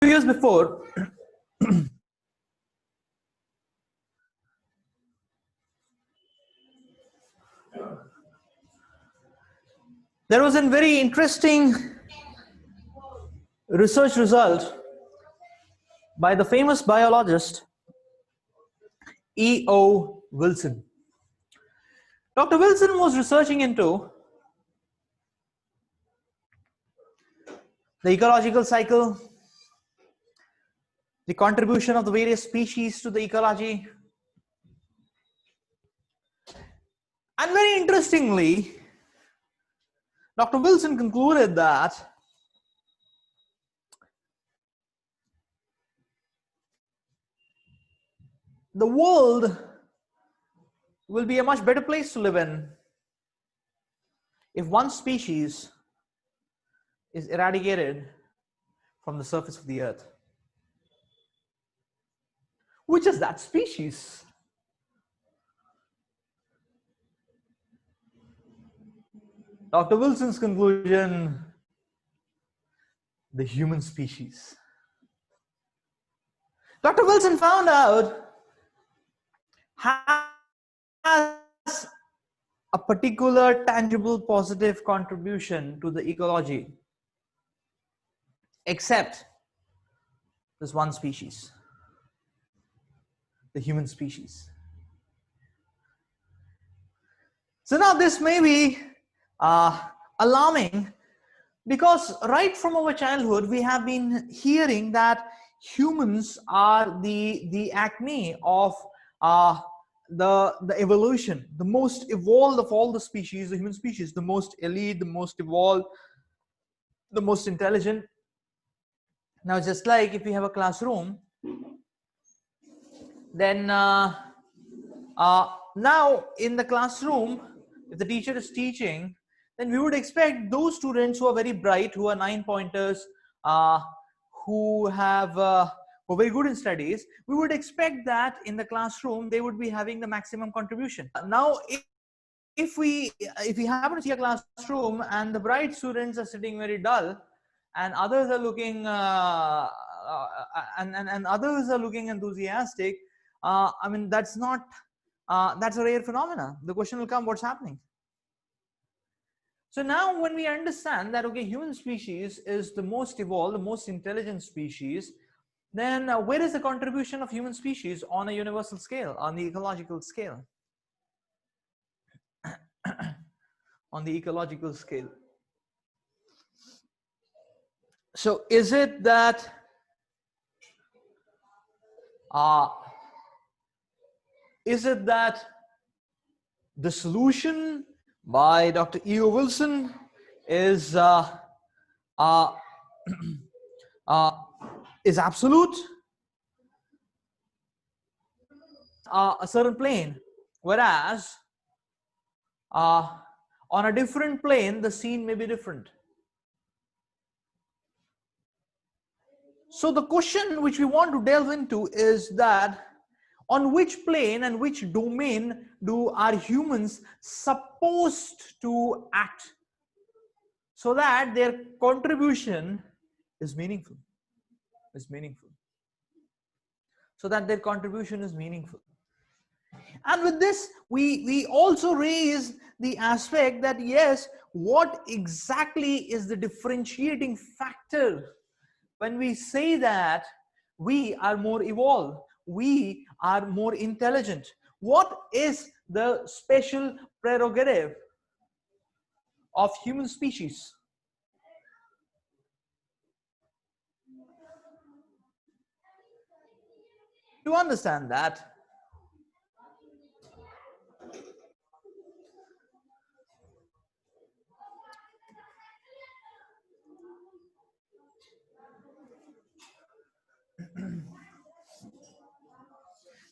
years before, there was a very interesting research result by the famous biologist E.O. Wilson. Dr. Wilson was researching into the ecological cycle, the contribution of the various species to the ecology, and very interestingly, Dr. Wilson concluded that the world will be a much better place to live in if one species is eradicated from the surface of the earth. Which is that species? Dr. Wilson's conclusion: the human species. Dr. Wilson found out has a particular tangible positive contribution to the ecology, except this one species, the human species. So now this may be alarming, because right from our childhood we have been hearing that humans are the acme of the evolution, the most evolved of all the species, the human species, the most elite, the most evolved, the most intelligent. Now, just like if we have a classroom, then now in the classroom, if the teacher is teaching, then we would expect those students who are very bright, who are 9-pointers, who are very good in studies, we would expect that in the classroom they would be having the maximum contribution. Now, if we happen to see a classroom and the bright students are sitting very dull, and others are looking and others are looking enthusiastic, I mean, that's not that's a rare phenomena. The question will come: what's happening? So now when we understand that, okay, human species is the most evolved, the most intelligent species, then where is the contribution of human species on a universal scale, on the ecological scale? On the ecological scale. So is it that the solution by Dr. E.O. Wilson is absolute, a certain plane, whereas on a different plane the scene may be different? So the question which we want to delve into is that on which plane and which domain are humans supposed to act so that their contribution is meaningful? So that their contribution is meaningful. And with this, we also raise the aspect that, yes, what exactly is the differentiating factor when we say that we are more evolved, we are more intelligent? What is the special prerogative of human species? To understand that,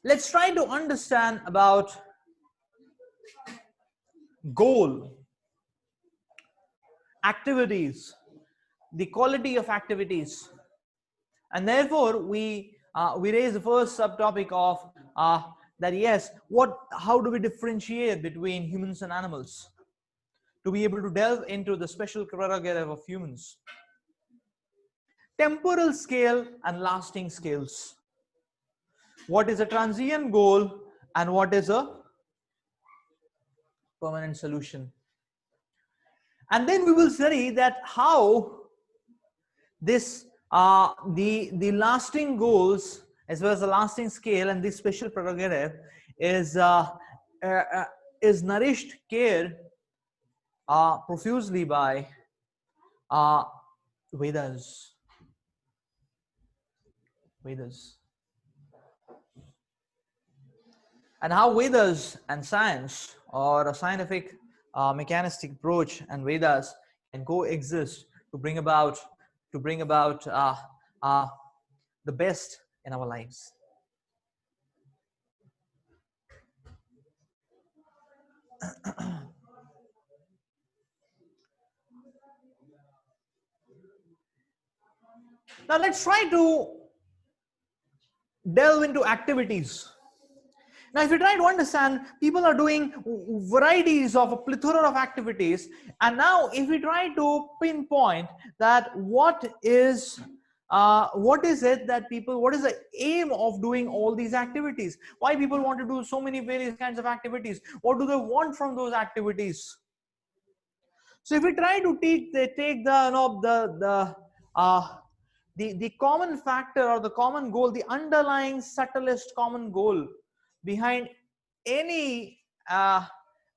let's try to understand about goal, activities, the quality of activities, and therefore we raise the first subtopic of that, yes, how do we differentiate between humans and animals, to be able to delve into the special prerogative of humans. temporal scale and lasting scales. What is a transient goal and what is a permanent solution? And then we will study that how this the lasting goals as well as the lasting scale and this special prerogative is uh, uh, is nourished care profusely by uh, Vedas. Vedas. And how Vedas and science or a scientific mechanistic approach and Vedas can coexist to bring about uh, the best in our lives. Now let's try to delve into activities. Now, if you try to understand, people are doing varieties of a plethora of activities. And now, if we try to pinpoint that what is it that people, what is the aim of doing all these activities? Why people want to do so many various kinds of activities? What do they want from those activities? So, if we try to take the the common factor or the common goal, the underlying subtlest common goal behind any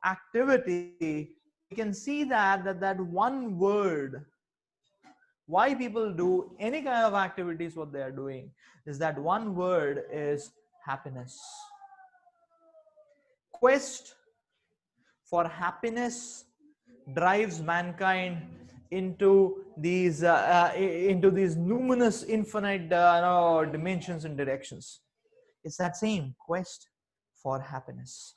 activity, we can see that one word, why people do any kind of activities, what they are doing is that one word is happiness. Quest for happiness drives mankind into these luminous infinite dimensions and directions. It's that same quest for happiness.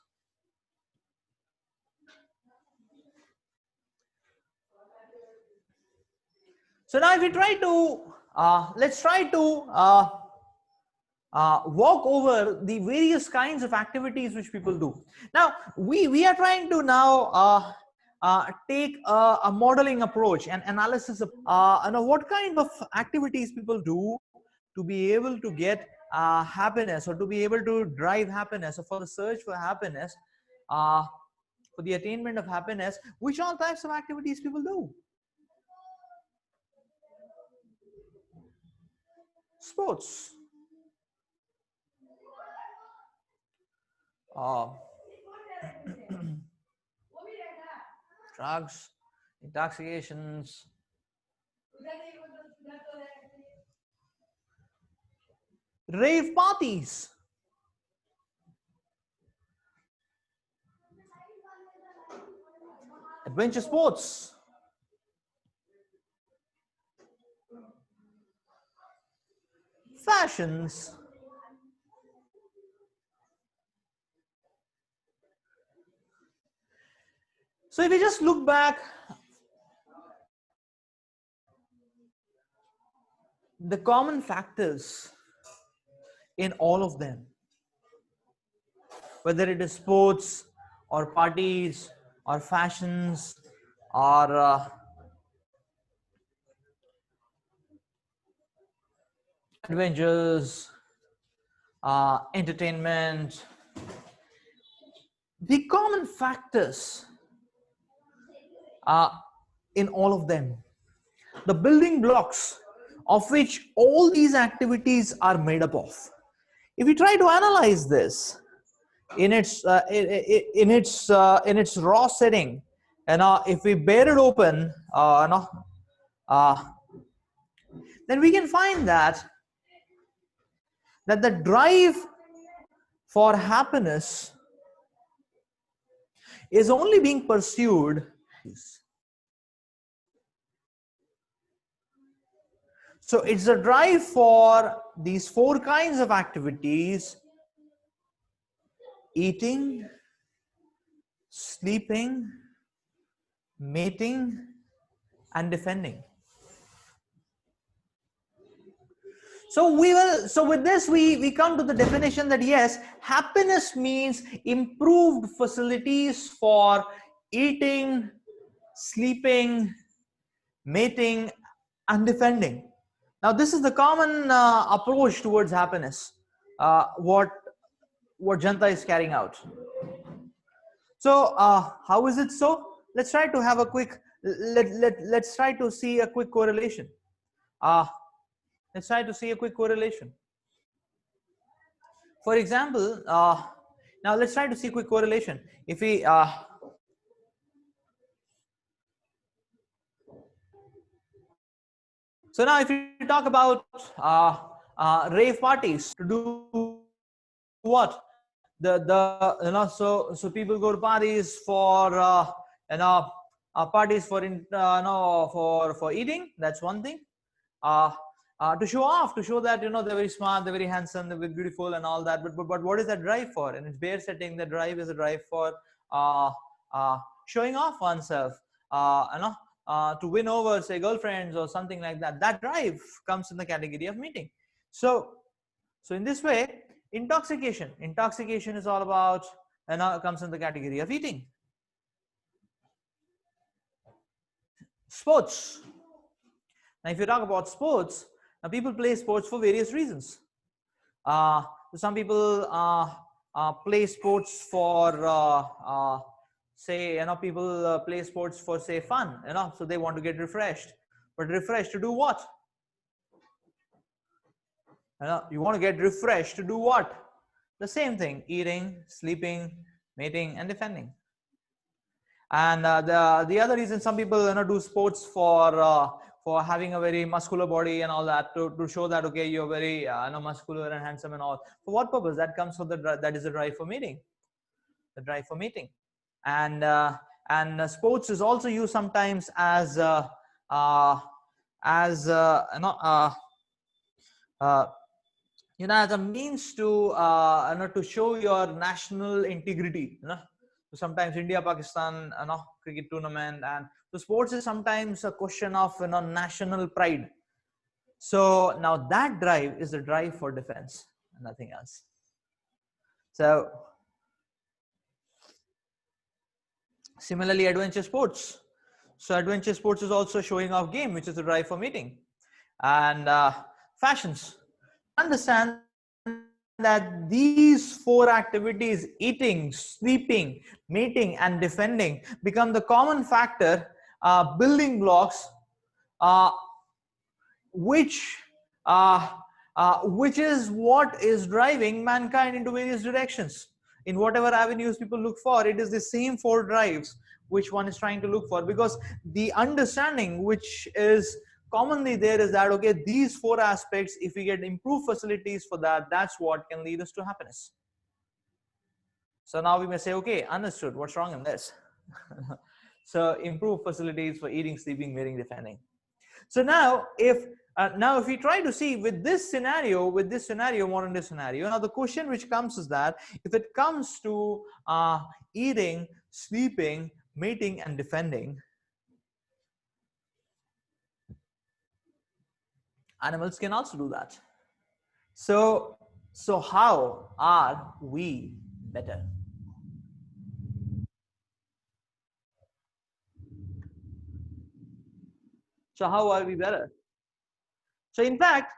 So now if we try to let's try to walk over the various kinds of activities which people do. Now we are trying to now take a modeling approach and analysis of what kind of activities people do to be able to get happiness or to be able to drive happiness or for the search for happiness, for the attainment of happiness. Which all types of activities people do? Sports, uh, drugs, intoxications, rave parties, adventure sports, fashions, so if we just look back, the common factors in all of them, whether it is sports or parties or fashions or adventures, entertainment, the common factors in all of them, the building blocks of which all these activities are made up of. If we try to analyze this in its raw setting, and if we bear it open, then we can find that the drive for happiness is only being pursued. So it's a drive for these four kinds of activities: eating, sleeping, mating, and defending. So with this we come to the definition that yes, happiness means improved facilities for eating, sleeping, mating, and defending. Now, this is the common approach towards happiness, what Janta is carrying out. So, how is it so? Let's try to have a quick, let's try to see a quick correlation. Let's try to see a quick correlation. For example, now let's try to see a quick correlation. If we, so now if you talk about rave parties, to do what? So people go to parties for parties for for eating. That's one thing. To show off, to show that they're very smart, they're very handsome, they're very beautiful, and all that. But what is that drive for? In its bare setting, the drive is a drive for showing off oneself. To win over, say, girlfriends or something like that. That drive comes in the category of meeting. So in this way, intoxication is all about, comes in the category of eating. Sports. Now, if you talk about sports, now people play sports for various reasons. Some people play sports for say, people play sports for, say, fun, so they want to get refreshed. But refreshed to do what? You want to get refreshed to do what? The same thing: eating, sleeping, mating, and defending. And the other reason some people do sports for having a very muscular body and all that, to show that, okay, you're very muscular and handsome and all. For what purpose? That comes for that is the drive for meeting. The drive for meeting. And sports is also used sometimes as as a means to show your national integrity. So sometimes India Pakistan cricket tournament, and the sports is sometimes a question of national pride. So now that drive is the drive for defense, nothing else. So similarly, adventure sports. So adventure sports is also showing off game, which is the drive for meeting. And fashions. Understand that these four activities, eating, sleeping, mating, and defending, become the common factor, building blocks, which is what is driving mankind into various directions. In whatever avenues people look for, it is the same four drives which one is trying to look for, because the understanding which is commonly there is that, okay, these four aspects, if we get improved facilities for that, that's what can lead us to happiness. So now we may say, okay, understood, what's wrong in this? So improve facilities for eating, sleeping, mating, defending. So now if we try to see with this scenario, modern day scenario, now the question which comes is that if it comes to eating, sleeping, mating, and defending, animals can also do that. So how are we better? So how are we better? So in fact,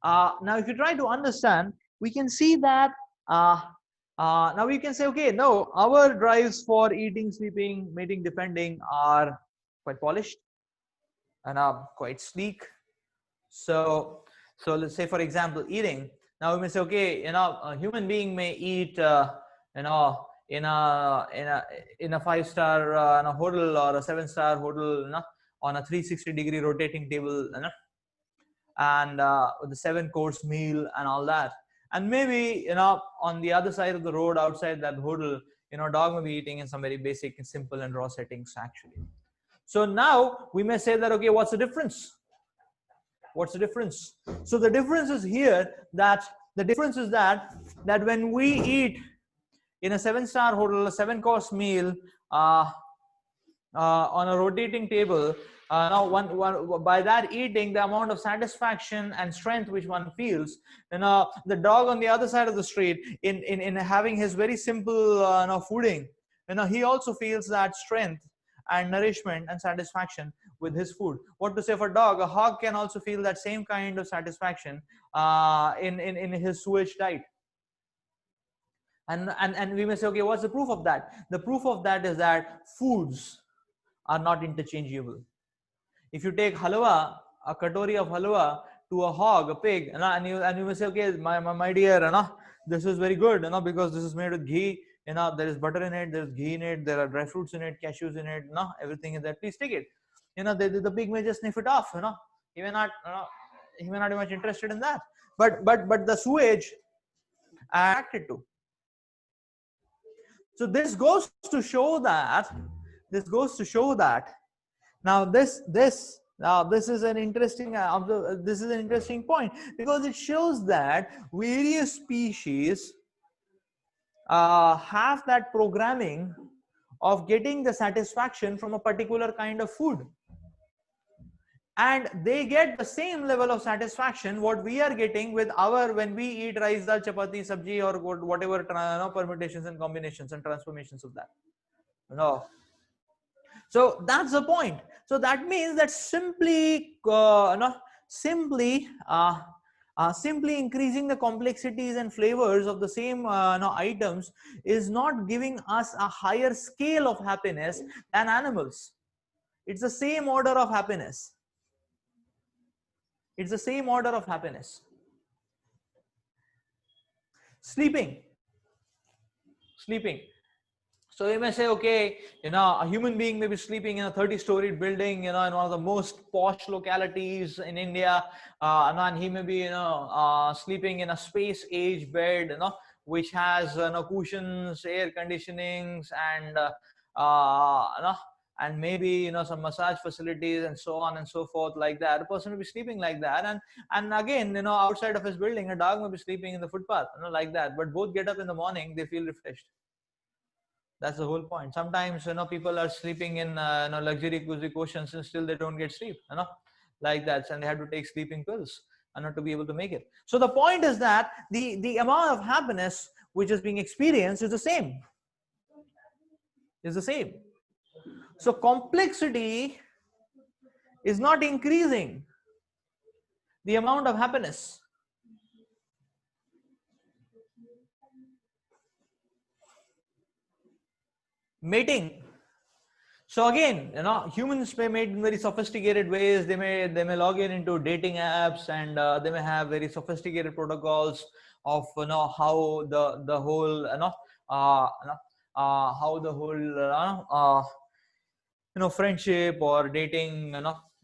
now if you try to understand, we can see that now we can say, okay, no, our drives for eating, sleeping, mating, defending are quite polished and quite sleek. So let's say, for example, eating. Now we may say, okay, a human being may eat, in a 5-star hotel or a 7-star hotel, on a 360-degree rotating table, and with the 7-course meal and all that. And maybe on the other side of the road, outside that hotel, dog may be eating in some very basic and simple and raw settings actually. So now we may say that, okay, what's the difference? What's the difference? So the difference is here that that when we eat in a 7-star hotel, a 7-course meal on a rotating table, now by that eating, the amount of satisfaction and strength which one feels, the dog on the other side of the street, in having his very simple fooding, he also feels that strength and nourishment and satisfaction, with his food. What to say for dog? A hog can also feel that same kind of satisfaction in his sewage diet. And we may say, okay, what's the proof of that? The proof of that is that foods are not interchangeable. If you take halwa, a katori of halwa, to a hog, a pig, and you may say, okay, my dear, this is very good, because this is made with ghee, there is butter in it, there is ghee in it, there are dry fruits in it, cashews in it, everything is there. Please take it. The pig may just sniff it off. He may not, he may not be much interested in that. But the sewage attracted to. So this goes to show that. Now this is an interesting point, because it shows that various species have that programming of getting the satisfaction from a particular kind of food, and they get the same level of satisfaction what we are getting with when we eat rice, dal, chapati, sabji, or whatever permutations and combinations and transformations of that. So that's the point. So that means that simply increasing the complexities and flavors of the same items is not giving us a higher scale of happiness than animals. It's the same order of happiness. It's the same order of happiness. Sleeping. So you may say, okay, a human being may be sleeping in a 30-storied building, in one of the most posh localities in India, and he may be, sleeping in a space-age bed, which has, cushions, air conditionings, and maybe, some massage facilities and so on and so forth, like that. A person will be sleeping like that, and again, outside of his building, a dog may be sleeping in the footpath, like that. But both get up in the morning, they feel refreshed. That's the whole point. Sometimes, people are sleeping in luxury cozy cushions and still they don't get sleep, like that, and they have to take sleeping pills to be able to make it. So the point is that the amount of happiness which is being experienced is the same. So complexity is not increasing the amount of happiness. Mating. So again, humans may mate in very sophisticated ways. They may log into dating apps, and they may have very sophisticated protocols of how the whole how the whole friendship or dating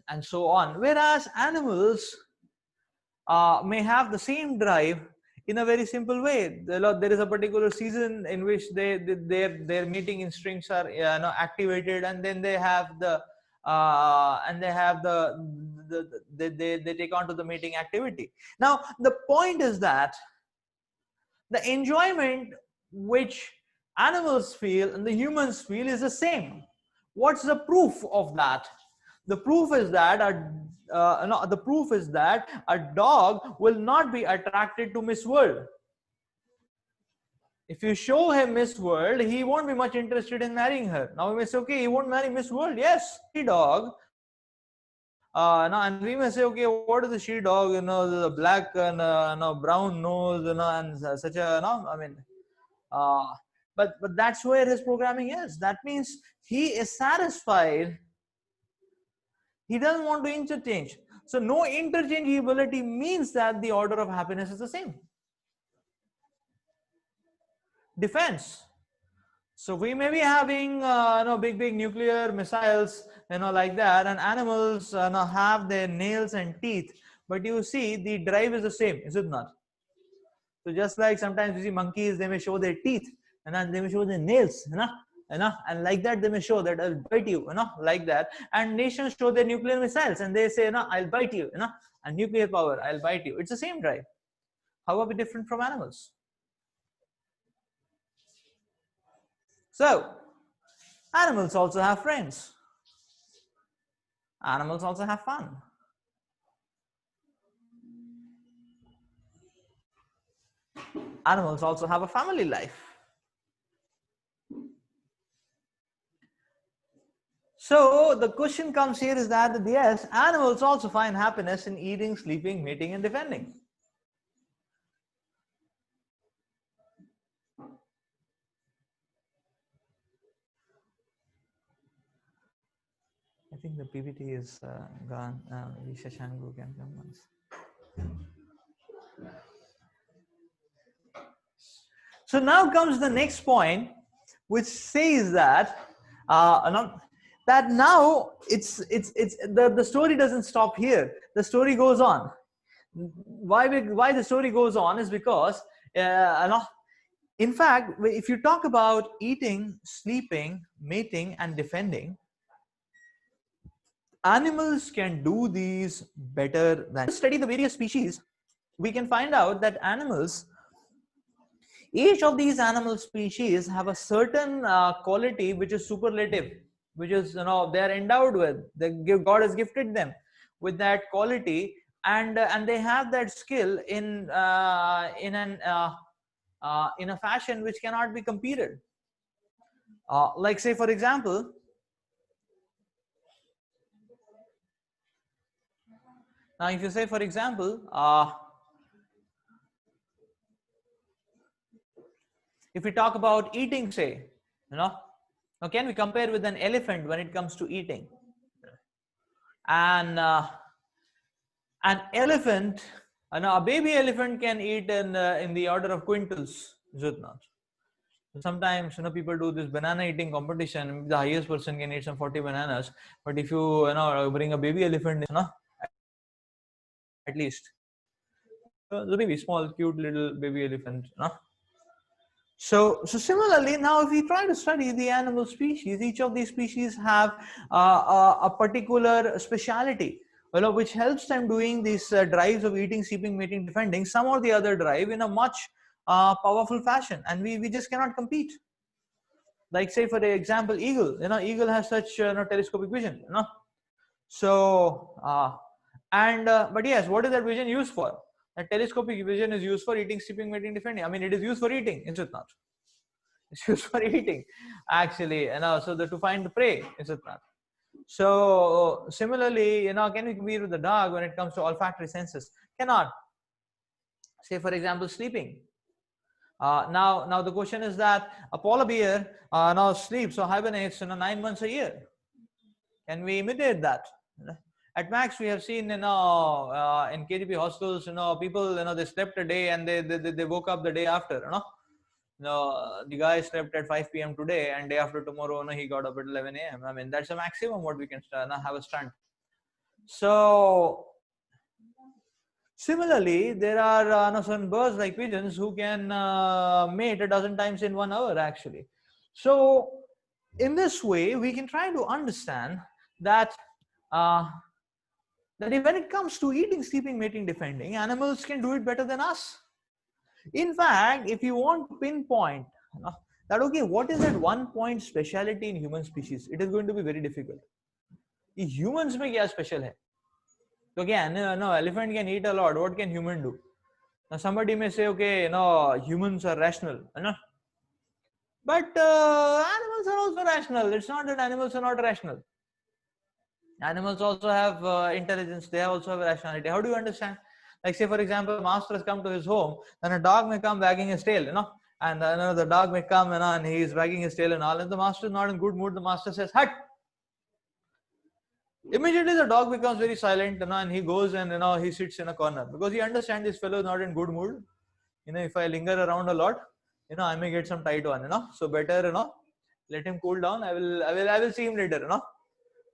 and so on. Whereas animals may have the same drive in a very simple way. There is a particular season in which their mating instincts are activated, and then they have they take on to the mating activity. Now the point is that the enjoyment which animals feel and the humans feel is the same. What's the proof of that? The proof is that a dog will not be attracted to Miss World. If you show him Miss World, he won't be much interested in marrying her. Now we may say, okay, he won't marry Miss World. Yes, she dog. And we may say, okay, what is the she dog? The black and brown nose, and such a but that's where his programming is. That means he is satisfied. He doesn't want to interchange. So no interchangeability means that the order of happiness is the same. Defense. So we may be having big nuclear missiles, like that, and animals have their nails and teeth, but you see the drive is the same, is it not? So just like sometimes you see monkeys, they may show their teeth, and then they may show their nails, and like that they may show that I'll bite you, like that. And nations show their nuclear missiles, and they say, I'll bite you, and nuclear power, I'll bite you. It's the same drive. How are we different from animals? So animals also have friends. Animals also have fun. Animals also have a family life. So the question comes here is that yes, animals also find happiness in eating, sleeping, mating, and defending. I think the PPT is gone. Shashank can come once. So now comes the next point, which says that that now it's the story doesn't stop here. The story goes on. Why the story goes on is because in fact, if you talk about eating, sleeping, mating, and defending, animals can do these better than. To study the various species, we can find out that each of these animal species have a certain quality which is superlative, which is they are endowed with. God has gifted them with that quality, and they have that skill in a fashion which cannot be competed. Like say for example, now if you say for example, if we talk about eating, say, now can we compare with an elephant when it comes to eating? And an elephant, a baby elephant can eat in the order of quintals, is it not? Sometimes people do this banana eating competition. The highest person can eat some 40 bananas. But if you bring a baby elephant, at least the baby, small, cute little baby elephant. So similarly, now if we try to study the animal species, each of these species have a particular speciality, which helps them doing these drives of eating, sleeping, mating, defending, some or the other drive in a much powerful fashion, and we just cannot compete. Like say for example, eagle. Eagle has such telescopic vision. So but yes, what is that vision used for? That telescopic vision is used for eating, sleeping, mating, defending. I mean, it is used for eating, is it not? It's used for eating, actually. So to find the prey, is it not? So similarly, can we compete with the dog when it comes to olfactory senses? Cannot. Say for example, sleeping. Now the question is that a polar bear now sleeps or hibernates 9 months a year. Can we imitate that? At max, we have seen in KGP hostels, people they slept a day and they woke up the day after. The guy slept at 5 p.m. today, and day after tomorrow, he got up at 11 a.m. I mean, that's a maximum what we can have a stunt. So similarly, there are certain birds like pigeons who can mate a dozen times in 1 hour, actually. So in this way, we can try to understand that that when it comes to eating, sleeping, mating, defending, animals can do it better than us. In fact, if you want to pinpoint that, okay, what is that one point speciality in human species, it is going to be very difficult. Humans में क्या special है? So again, no, elephant can eat a lot. What can human do? Now somebody may say, okay, humans are rational, but animals are also rational. It's not that animals are not rational. Animals also have intelligence. They also have rationality. How do you understand? Like say for example, a master has come to his home, then a dog may come wagging his tail, and the dog may come, and he is wagging his tail and all, and the master is not in good mood. The master says, "Hut." Immediately the dog becomes very silent, and he goes and he sits in a corner because he understands this fellow is not in good mood. If I linger around a lot, I may get some tight one. So better, let him cool down. I will see him later.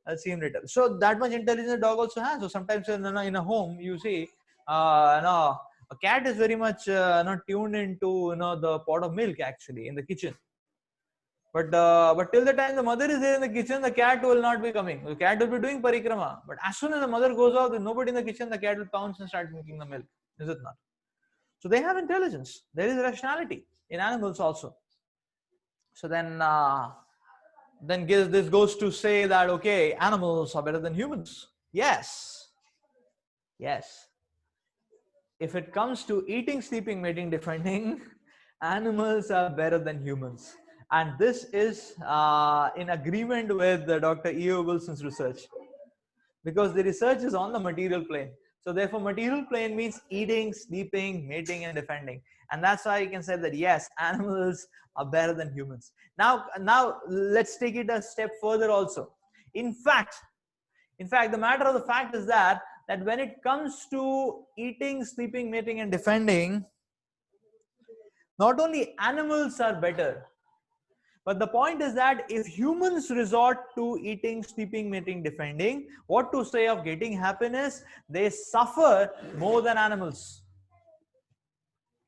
I'll see him later. So that much intelligence the dog also has. So sometimes in a home you see, a cat is very much not tuned into the pot of milk actually in the kitchen. But till the time the mother is there in the kitchen, the cat will not be coming. The cat will be doing parikrama. But as soon as the mother goes out, with nobody in the kitchen, the cat will pounce and start drinking the milk. Is it not? So they have intelligence. There is rationality in animals also. So then this goes to say that, okay, animals are better than humans. Yes. If it comes to eating, sleeping, mating, defending, animals are better than humans. And this is in agreement with Dr. E.O. Wilson's research, because the research is on the material plane. So therefore, material plane means eating, sleeping, mating, and defending. And that's why you can say that yes, animals are better than humans. Now let's take it a step further also. In fact, the matter of the fact is that when it comes to eating, sleeping, mating, and defending, not only animals are better, but the point is that if humans resort to eating, sleeping, mating, defending, what to say of getting happiness? They suffer more than animals.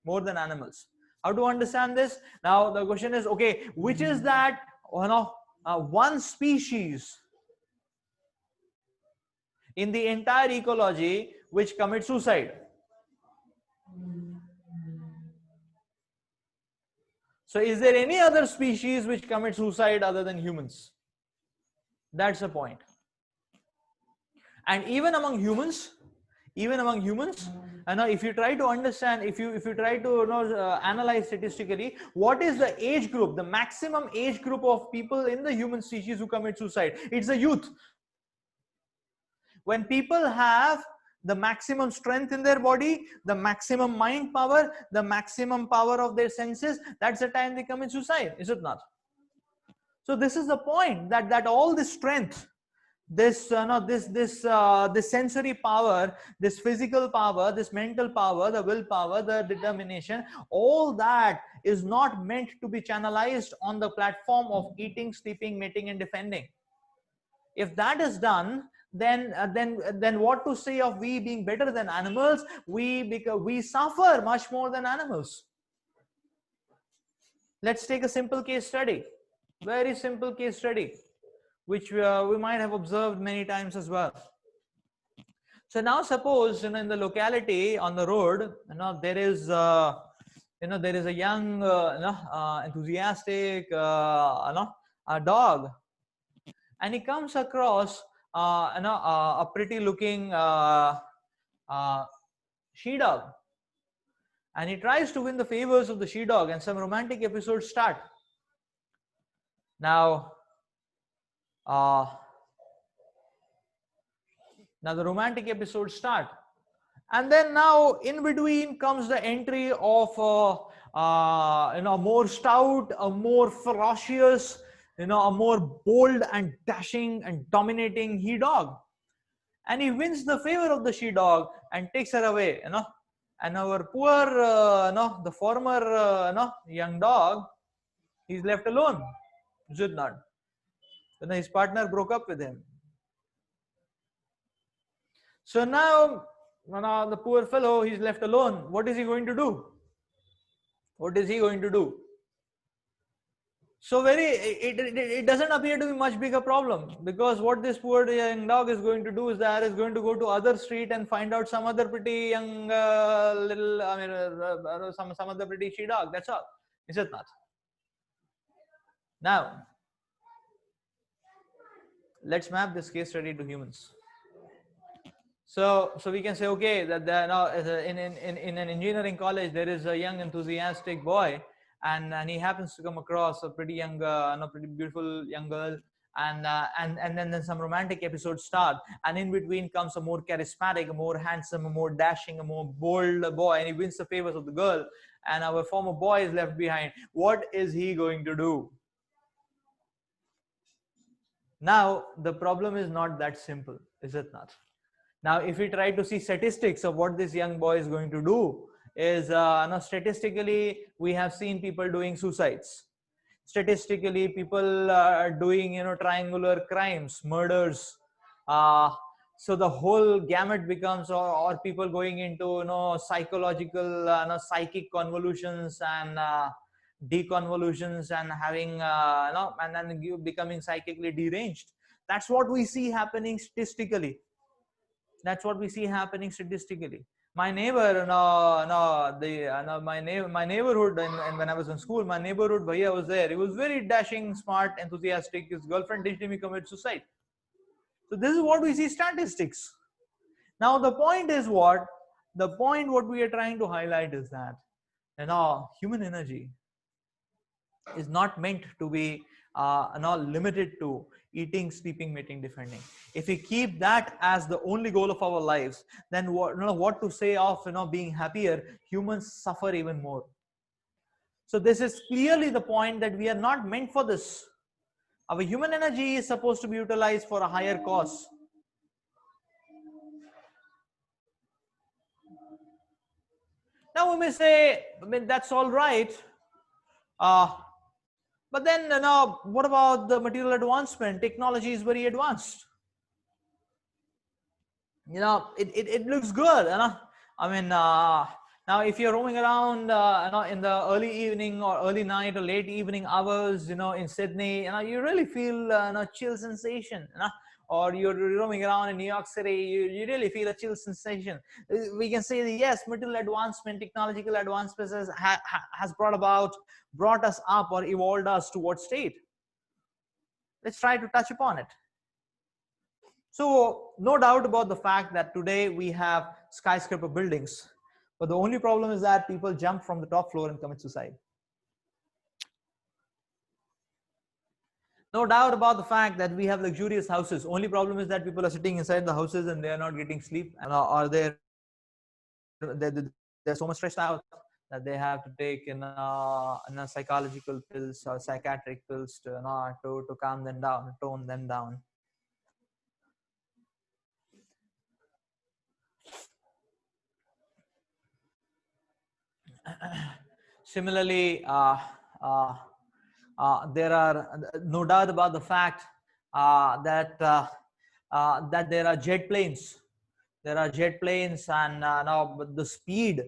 More than animals. How to understand this? Now the question is, okay, which is that one species in the entire ecology which commits suicide? So is there any other species which commit suicide other than humans? That's the point. And even among humans, and now if you try to understand, if you try to analyze statistically, what is the age group, the maximum age group of people in the human species who commit suicide? It's the youth. When people have the maximum strength in their body, the maximum mind power, the maximum power of their senses, that's the time they commit suicide, is it not? So this is the point, that all this strength, this this sensory power, this physical power, this mental power, the willpower, the determination, all that is not meant to be channelized on the platform of eating, sleeping, mating, and defending. If that is done, then what to say of we being better than animals? We suffer much more than animals. Let's take a simple case study, very simple case study, which we might have observed many times as well. So now suppose in the locality on the road, there is there is a young enthusiastic a dog, and he comes across a pretty looking she dog, and he tries to win the favors of the she dog, and some romantic episodes start. Now the romantic episodes start, and then now in between comes the entry of a more stout, a more ferocious, a more bold and dashing and dominating he dog, and he wins the favor of the she dog and takes her away, and our poor the former young dog, he's left alone, is it not? His partner broke up with him. So now the poor fellow, he's left alone. What is he going to do? What is he going to do? So it doesn't appear to be much bigger problem, because what this poor young dog is going to do is that is going to go to other street and find out some other pretty young little, some other pretty she dog. That's all. Is it not? Now, let's map this case study to humans. So we can say, okay, that now in an engineering college there is a young enthusiastic boy, and he happens to come across a pretty young, pretty beautiful young girl, and then some romantic episodes start, and in between comes a more charismatic, a more handsome, a more dashing, a more bold boy, and he wins the favors of the girl, and our former boy is left behind. What is he going to do? Now the problem is not that simple, is it not? Now, if we try to see statistics of what this young boy is going to do, is statistically we have seen people doing suicides. Statistically, people are doing triangular crimes, murders. So the whole gamut becomes, or people going into psychological, psychic convolutions and deconvolutions, and having and then becoming psychically deranged. That's what we see happening statistically. That's what we see happening statistically. My neighbor, my neighborhood, and when I was in school, my neighborhood bhaiya was there. He was very dashing, smart, enthusiastic. His girlfriend didn't even commit suicide. So this is what we see statistics. Now the point is what? The point what we are trying to highlight is that human energy is not meant to be limited to eating, sleeping, mating, defending. If we keep that as the only goal of our lives, then what to say of being happier? Humans suffer even more. So this is clearly the point that we are not meant for this. Our human energy is supposed to be utilized for a higher cause. Now we may say, I mean, that's all right. But then, what about the material advancement? Technology is very advanced. It looks good. I mean, now if you're roaming around, in the early evening or early night or late evening hours, in Sydney, you really feel chill sensation. Or you're roaming around in New York City, you really feel a chill sensation. We can say that yes, material advancement, technological advancements has brought us up or evolved us to what state? Let's try to touch upon it. So no doubt about the fact that today we have skyscraper buildings, but the only problem is that people jump from the top floor and commit suicide. No doubt about the fact that we have luxurious houses. Only problem is that people are sitting inside the houses and they are not getting sleep, or they're so much stressed out that they have to take psychological pills or psychiatric pills to calm them down, tone them down. Similarly, there are no doubt about the fact that there are jet planes. There are jet planes, and now the speed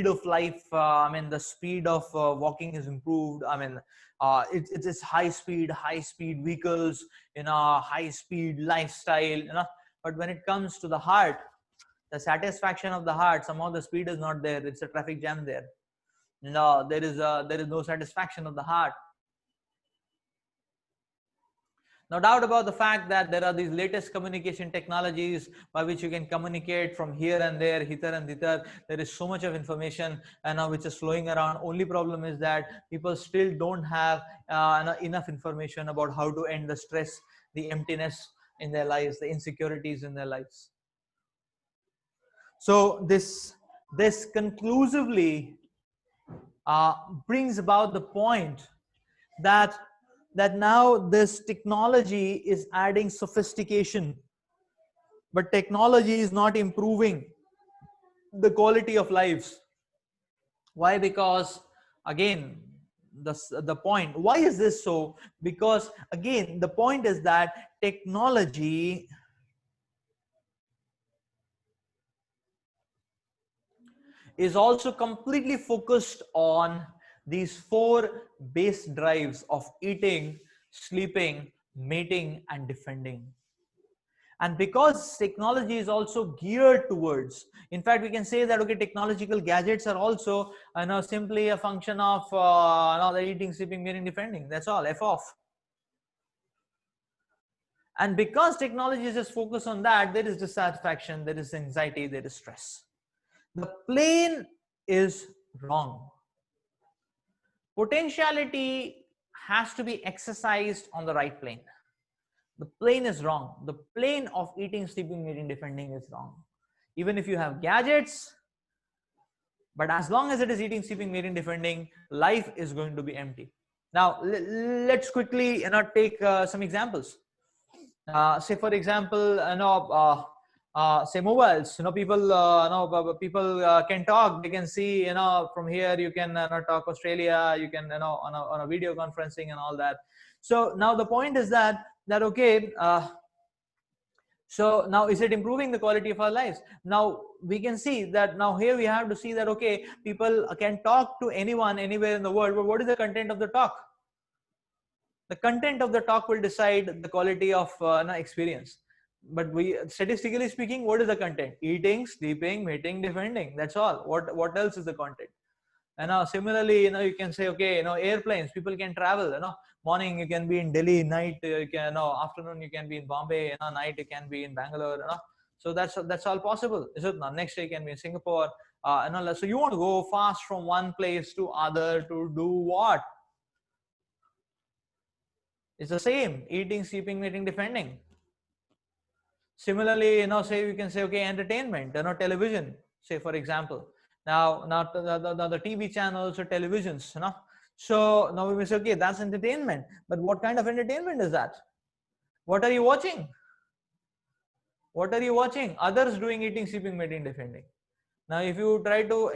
of life. I mean, the speed of walking is improved. I mean, it's high speed vehicles, high speed lifestyle. But when it comes to the heart, the satisfaction of the heart, somehow the speed is not there. It's a traffic jam there. No, there is no satisfaction of the heart. No doubt about the fact that there are these latest communication technologies by which you can communicate from here and there, hither and thither. There is so much of information which is flowing around. Only problem is that people still don't have enough information about how to end the stress, the emptiness in their lives, the insecurities in their lives. So this conclusively brings about the point that now this technology is adding sophistication, but technology is not improving the quality of lives. Why? Because again, the point, why is this so? Because again, the point is that technology is also completely focused on these four base drives of eating, sleeping, mating, and defending. And because technology is also geared towards, in fact, we can say that, okay, technological gadgets are also simply a function of the eating, sleeping, mating, defending. That's all, F off. And because technology is just focused on that, there is dissatisfaction, there is anxiety, there is stress. The plane is wrong. Potentiality has to be exercised on the right plane. The plane is wrong. The plane of eating, sleeping, mating, defending is wrong. Even if you have gadgets, but as long as it is eating, sleeping, mating, defending, life is going to be empty. Now, let's quickly take some examples. Say, for example, say mobiles. People can talk. They can see. From here you can talk Australia. You can on a video conferencing and all that. So now the point is that okay. So now, is it improving the quality of our lives? Now we can see that now here we have to see that, okay, people can talk to anyone anywhere in the world, but what is the content of the talk? The content of the talk will decide the quality of experience. But statistically speaking, what is the content? Eating, sleeping, mating, defending. That's all. What else is the content? And now similarly, you can say, okay, airplanes, people can travel. Morning you can be in Delhi, night you can, afternoon you can be in Bombay, night you can be in Bangalore. So that's all possible. Is it not? Next day you can be in Singapore. So you want to go fast from one place to other to do what? It's the same: eating, sleeping, mating, defending. Similarly, say you can say, okay, entertainment, television, say for example. Now, the TV channels or televisions, So now we may say, okay, that's entertainment. But what kind of entertainment is that? What are you watching? What are you watching? Others doing eating, sleeping, mating, defending. Now, if you try to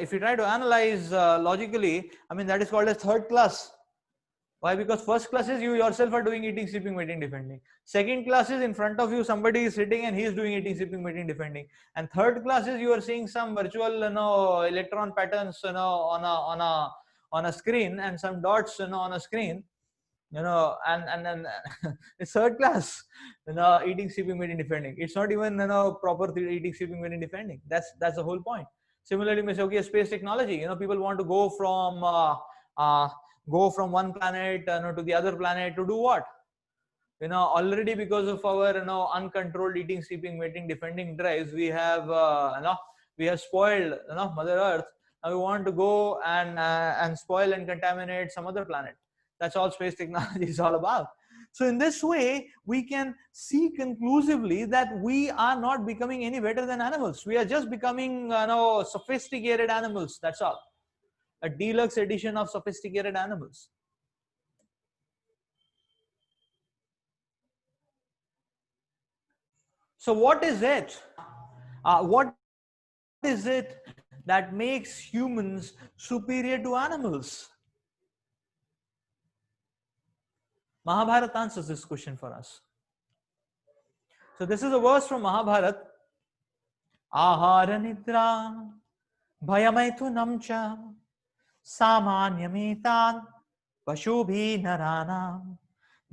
analyze logically, I mean, that is called as third class. Why? Because first class is you yourself are doing eating, sleeping, mating, defending. Second class is in front of you somebody is sitting and he is doing eating, sleeping, mating, defending. And third class is you are seeing some virtual electron patterns on a screen and some dots on a screen. And it's third class, eating, sleeping, mating, defending. It's not even proper eating, sleeping, mating, defending. That's the whole point. Similarly, we say, okay, space technology. People want to go from one planet to the other planet to do what? Already because of our uncontrolled eating, sleeping, mating, defending drives, we have spoiled Mother Earth. Now we want to go and spoil and contaminate some other planet. That's all space technology is all about. So in this way, we can see conclusively that we are not becoming any better than animals. We are just becoming sophisticated animals. That's all. A deluxe edition of sophisticated animals. So what is it? What is it that makes humans superior to animals? Mahabharata answers this question for us. So this is a verse from Mahabharata. Ahara nidra bhayamaithunam cha samanyameta pashubhi naranam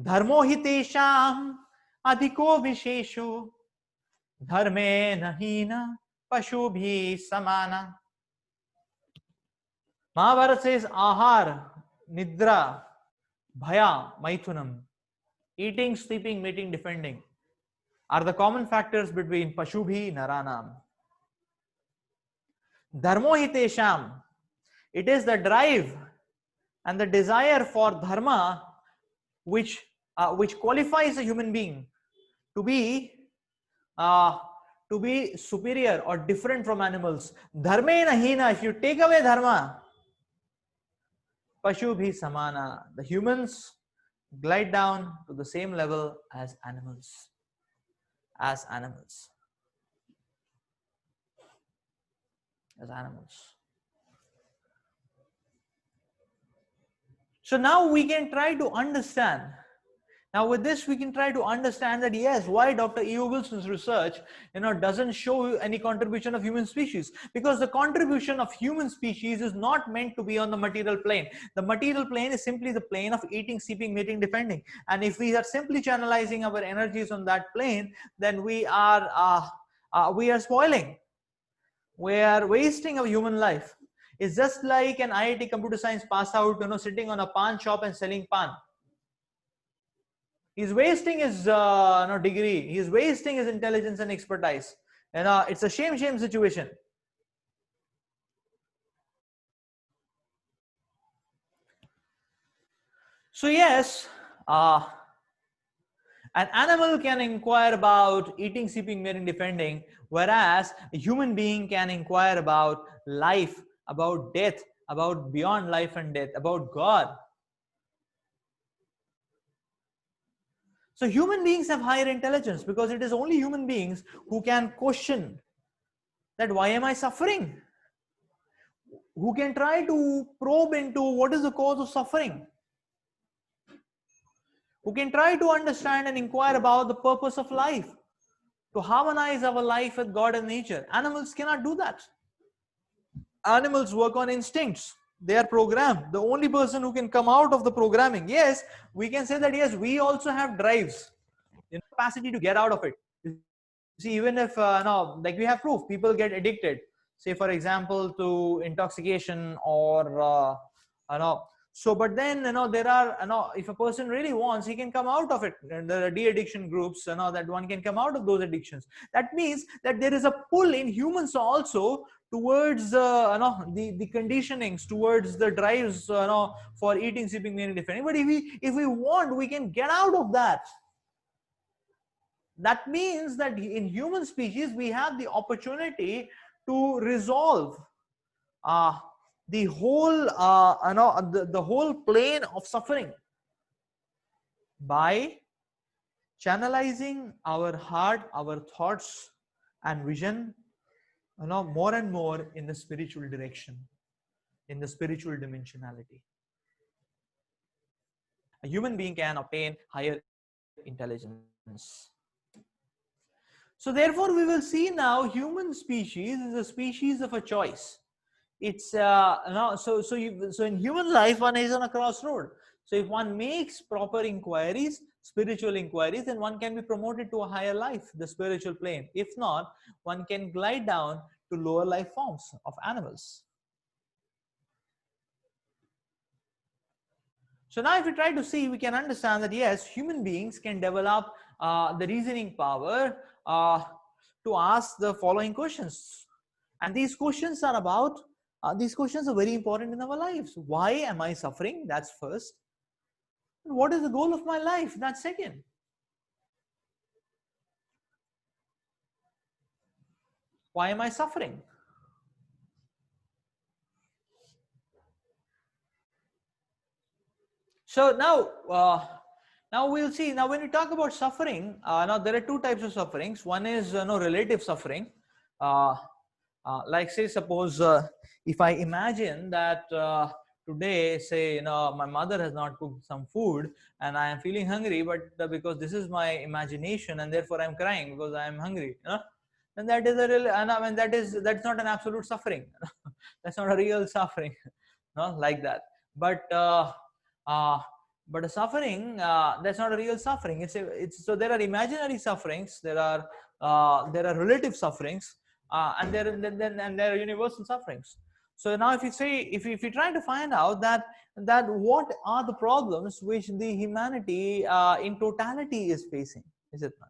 dharmo hitesham adhiko vishesho dharme nahina pashubhi samana. Mahabharata says ahar, nidra, bhaya, maithunam, eating, sleeping, mating, defending are the common factors between pashubhi naranam. Dharmo hitesham, it is the drive and the desire for dharma which qualifies a human being to be superior or different from animals. Dharme nahina, if you take away dharma, pashubhi samana, the humans glide down to the same level as animals. As animals. So now we can try to understand. Now with this, we can try to understand that yes, why Dr. E.O. Wilson's research, doesn't show any contribution of human species, because the contribution of human species is not meant to be on the material plane. The material plane is simply the plane of eating, sleeping, mating, defending. And if we are simply channelizing our energies on that plane, then we are spoiling. We are wasting our human life. It's just like an IIT computer science pass out, sitting on a pan shop and selling pan. He's wasting his degree. He's wasting his intelligence and expertise. It's a shame situation. So yes, an animal can inquire about eating, sleeping, mating, defending, whereas a human being can inquire about life, about death, about beyond life and death, about God. So human beings have higher intelligence because it is only human beings who can question that why am I suffering? Who can try to probe into what is the cause of suffering? Who can try to understand and inquire about the purpose of life, to harmonize our life with God and nature. Animals cannot do that. Animals work on instincts. They are programmed. The only person who can come out of the programming, yes, we can say that yes, we also have drives, capacity to get out of it. You see, even if like we have proof, people get addicted, say for example, to intoxication or So, but then, there are, if a person really wants, he can come out of it. And there are de-addiction groups, that one can come out of those addictions. That means that there is a pull in humans also towards, the conditionings, towards the drives, for eating, sleeping, meaning different. But if we want, we can get out of that. That means that in human species, we have the opportunity to resolve uh, the whole the whole plane of suffering by channelizing our heart, our thoughts and vision, more and more in the spiritual direction, in the spiritual dimensionality. A human being can obtain higher intelligence. So therefore we will see now human species is a species of a choice. It's no, so in human life one is on a crossroad. So if one makes proper inquiries, spiritual inquiries, then one can be promoted to a higher life, the spiritual plane. If not, one can glide down to lower life forms of animals. So now if we try to see, we can understand that yes, human beings can develop the reasoning power to ask the following questions. And these questions are about, these questions are very important in our lives. Why am I suffering? That's first. What is the goal of my life? That's second. Why am I suffering? So now we'll see. Now, when we talk about suffering, now there are two types of sufferings. One is relative suffering. Uh, like say, suppose if I imagine that today, say, my mother has not cooked some food and I am feeling hungry, but because this is my imagination and therefore I'm crying because I am hungry. Then that is a real, and I mean that's not an absolute suffering. That's not a real suffering. No, like that. But uh, but a suffering, that's not a real suffering. It's so there are imaginary sufferings, there are relative sufferings, and there are universal sufferings. So now if you say, if you try to find out that what are the problems which the humanity in totality is facing, is it not?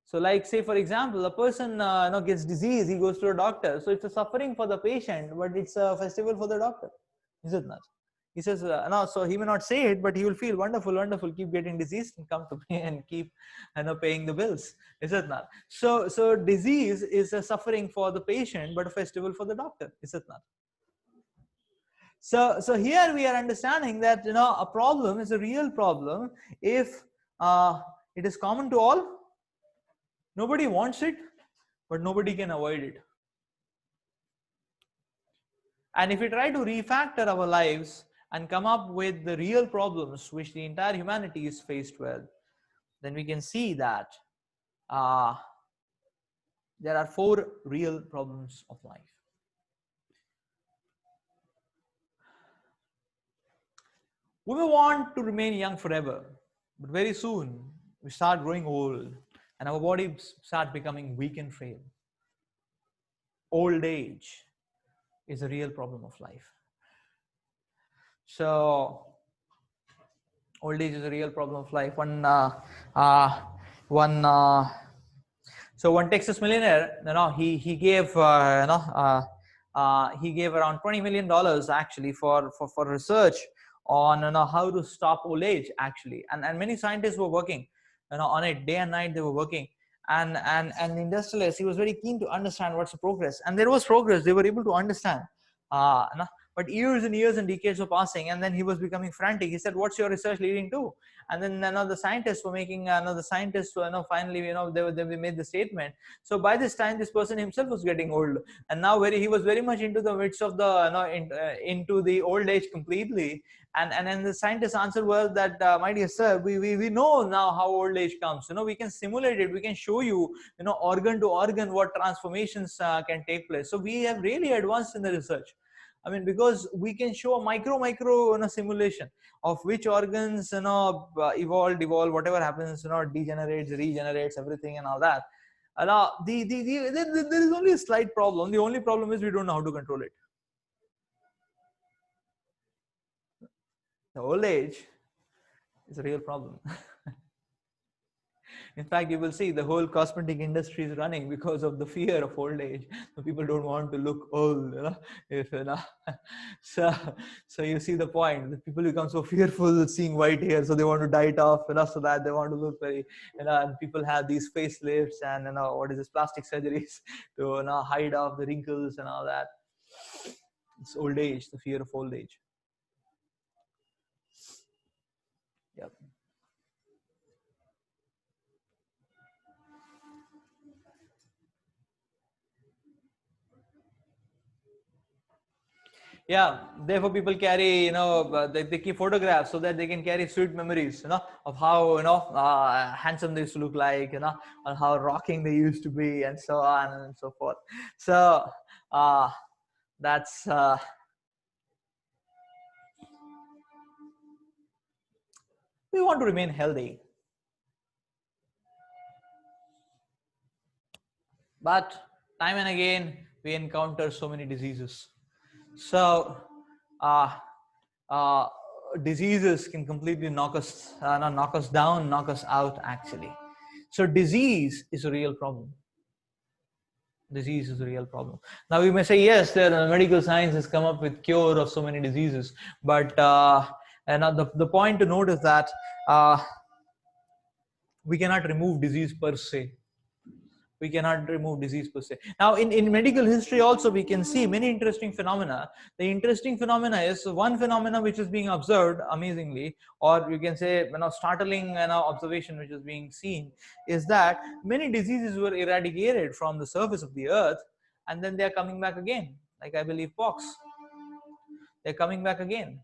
So like say for example, a person gets disease, he goes to a doctor. So it's a suffering for the patient, but it's a festival for the doctor, is it not? He says, no, so he may not say it, but he will feel wonderful, wonderful, keep getting diseased and come to me and keep paying the bills, is it not? So disease is a suffering for the patient, but a festival for the doctor, is it not? So here we are understanding that a problem is a real problem if it is common to all. Nobody wants it, but nobody can avoid it. And if we try to refactor our lives and come up with the real problems which the entire humanity is faced with, then we can see that there are 4 real problems of life. We may want to remain young forever, but very soon we start growing old and our bodies start becoming weak and frail. Old age is a real problem of life. So old age is a real problem of life. So one Texas millionaire, he gave he gave around $20 million actually for research on how to stop old age actually, and many scientists were working on it day and night. They were working, and the industrialist, he was very keen to understand what's the progress, and there was progress. They were able to understand. But years and years and decades were passing, and then he was becoming frantic. He said, "What's your research leading to?" And then the scientists were making the scientists finally they made the statement. So by this time, this person himself was getting old, and now he was very much into the midst of the into the old age completely. And then the scientist's answer was that, my dear sir, we know now how old age comes. We can simulate it. We can show you organ to organ what transformations can take place. So we have really advanced in the research. I mean, because we can show a micro simulation of which organs evolve, whatever happens, degenerates, regenerates, everything and all that. Now there is only a slight problem. The only problem is we don't know how to control it. The old age is a real problem. In fact, you will see the whole cosmetic industry is running because of the fear of old age. So people don't want to look old, you know. If you know, so you see the point. The people become so fearful seeing white hair, so they want to dye it off, you know, so that they want to look very, you know. And people have these facelifts and, you know, what is this, plastic surgeries to, you know, hide off the wrinkles and all that. It's old age, the fear of old age. Yep. Yeah, therefore people carry, you know, they keep photographs so that they can carry sweet memories, you know, of how, you know, handsome they used to look like, you know, and how rocking they used to be, and so on and so forth. So that's we want to remain healthy, but time and again we encounter so many diseases. So uh, uh, diseases can completely not knock us down, knock us out actually. So disease is a real problem. Disease is a real problem. Now we may say, yes, medical science has come up with cure of so many diseases, but and the point to note is that we cannot remove disease per se. We cannot remove disease per se. Now in medical history also we can see many interesting phenomena. The interesting phenomena is one phenomena which is being observed amazingly, or you can say, you know, startling, you know, observation which is being seen, is that many diseases were eradicated from the surface of the earth, and then they are coming back again, like I believe pox. They're coming back again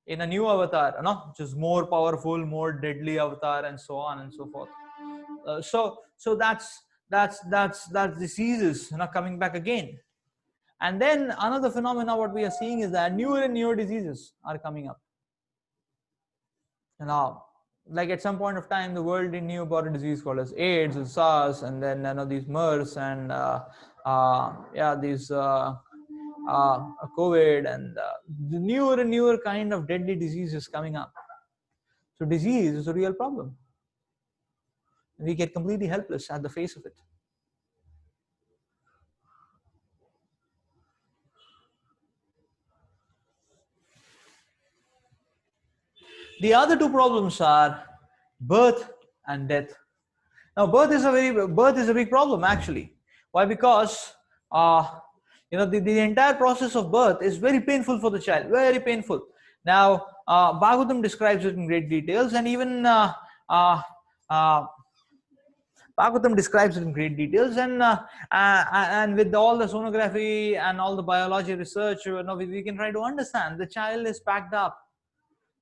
in a new avatar, you know, which is more powerful, more deadly avatar, and so on and so forth. So that's diseases, you know, coming back again. And then another phenomena what we are seeing is that newer and newer diseases are coming up. Now, like at some point of time, the world knew about a disease called as AIDS and SARS, and then, you know, these MERS and these COVID, and the newer and newer kind of deadly diseases coming up. So disease is a real problem. We get completely helpless at the face of it. The other two problems are birth and death. Now, birth is a big problem actually. Why? Because you know, the entire process of birth is very painful for the child, very painful. Now, Bhagavatam describes it in great details, and even uh, Bhagavatam describes it in great details, and with all the sonography and all the biology research, you know, we can try to understand the child is packed up,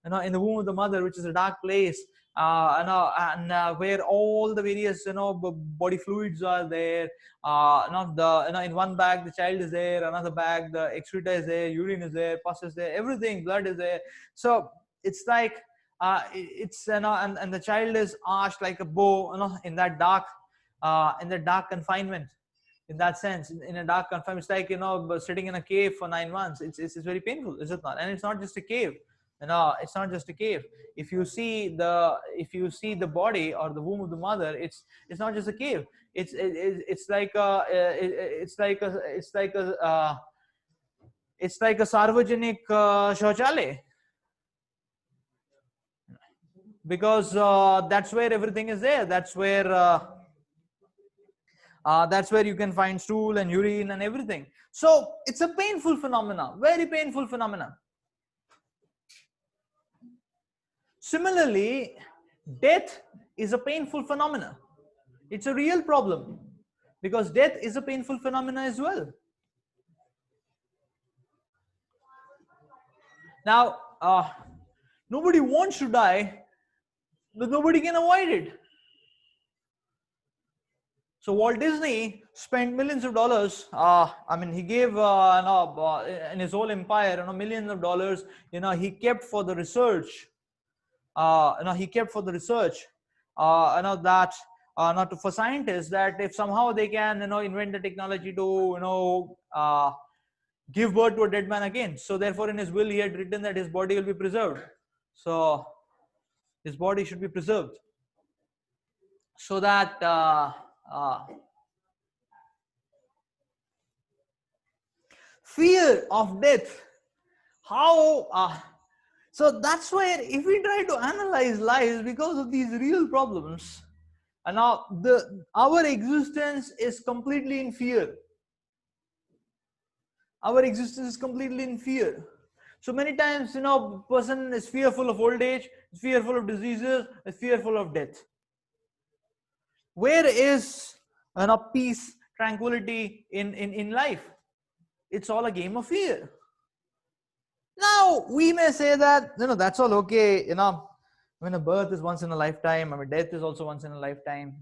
you know, in the womb of the mother, which is a dark place, you know, and where all the various, you know, body fluids are there. Not the, you know, in one bag the child is there, another bag the excreta is there, urine is there, pus is there, everything, blood is there. So it's like it's, you know, and the child is arched like a bow, you know, in that dark confinement. In that sense, in a dark confinement, it's like, you know, sitting in a cave for 9 months. It's very painful, is it not? And it's not just a cave. No, it's not just a cave. If you see the body or the womb of the mother, it's not just a cave. It's like a sarvajanik shauchalay, because that's where everything is there. That's where you can find stool and urine and everything. So it's a painful phenomena, very painful phenomena. Similarly, death is a painful phenomena. It's a real problem, because death is a painful phenomena as well. Now, nobody wants to die, but nobody can avoid it. So Walt Disney spent millions of dollars. I mean, he gave in his whole empire, you know, millions of dollars. You know, he kept for the research. He kept for the research. That not for scientists, that if somehow they can, you know, invent the technology to, you know, give birth to a dead man again. So therefore in his will he had written that his body will be preserved. So his body should be preserved so that fear of death, how so that's where if we try to analyze lives because of these real problems, and now our existence is completely in fear. Our existence is completely in fear. So many times, person is fearful of old age, is fearful of diseases, is fearful of death. Where is peace, tranquility in life? It's all a game of fear. Now we may say that that's all okay. When a birth is once in a lifetime, death is also once in a lifetime.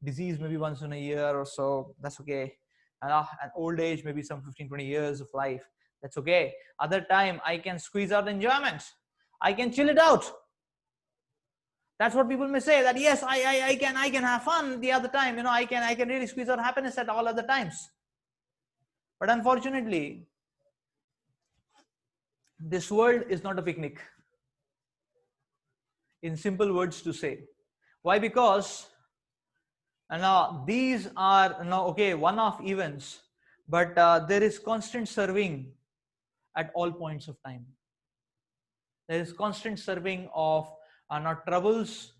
Disease maybe once in a year or so. That's okay. And old age maybe some 15-20 years of life. That's okay. Other time I can squeeze out enjoyment. I can chill it out. That's what people may say, that yes, I can have fun the other time. I can really squeeze out happiness at all other times. But unfortunately, this world is not a picnic. In simple words to say. Why? Because these are okay, one-off events, but there is constant serving at all points of time. There is constant serving of troubles,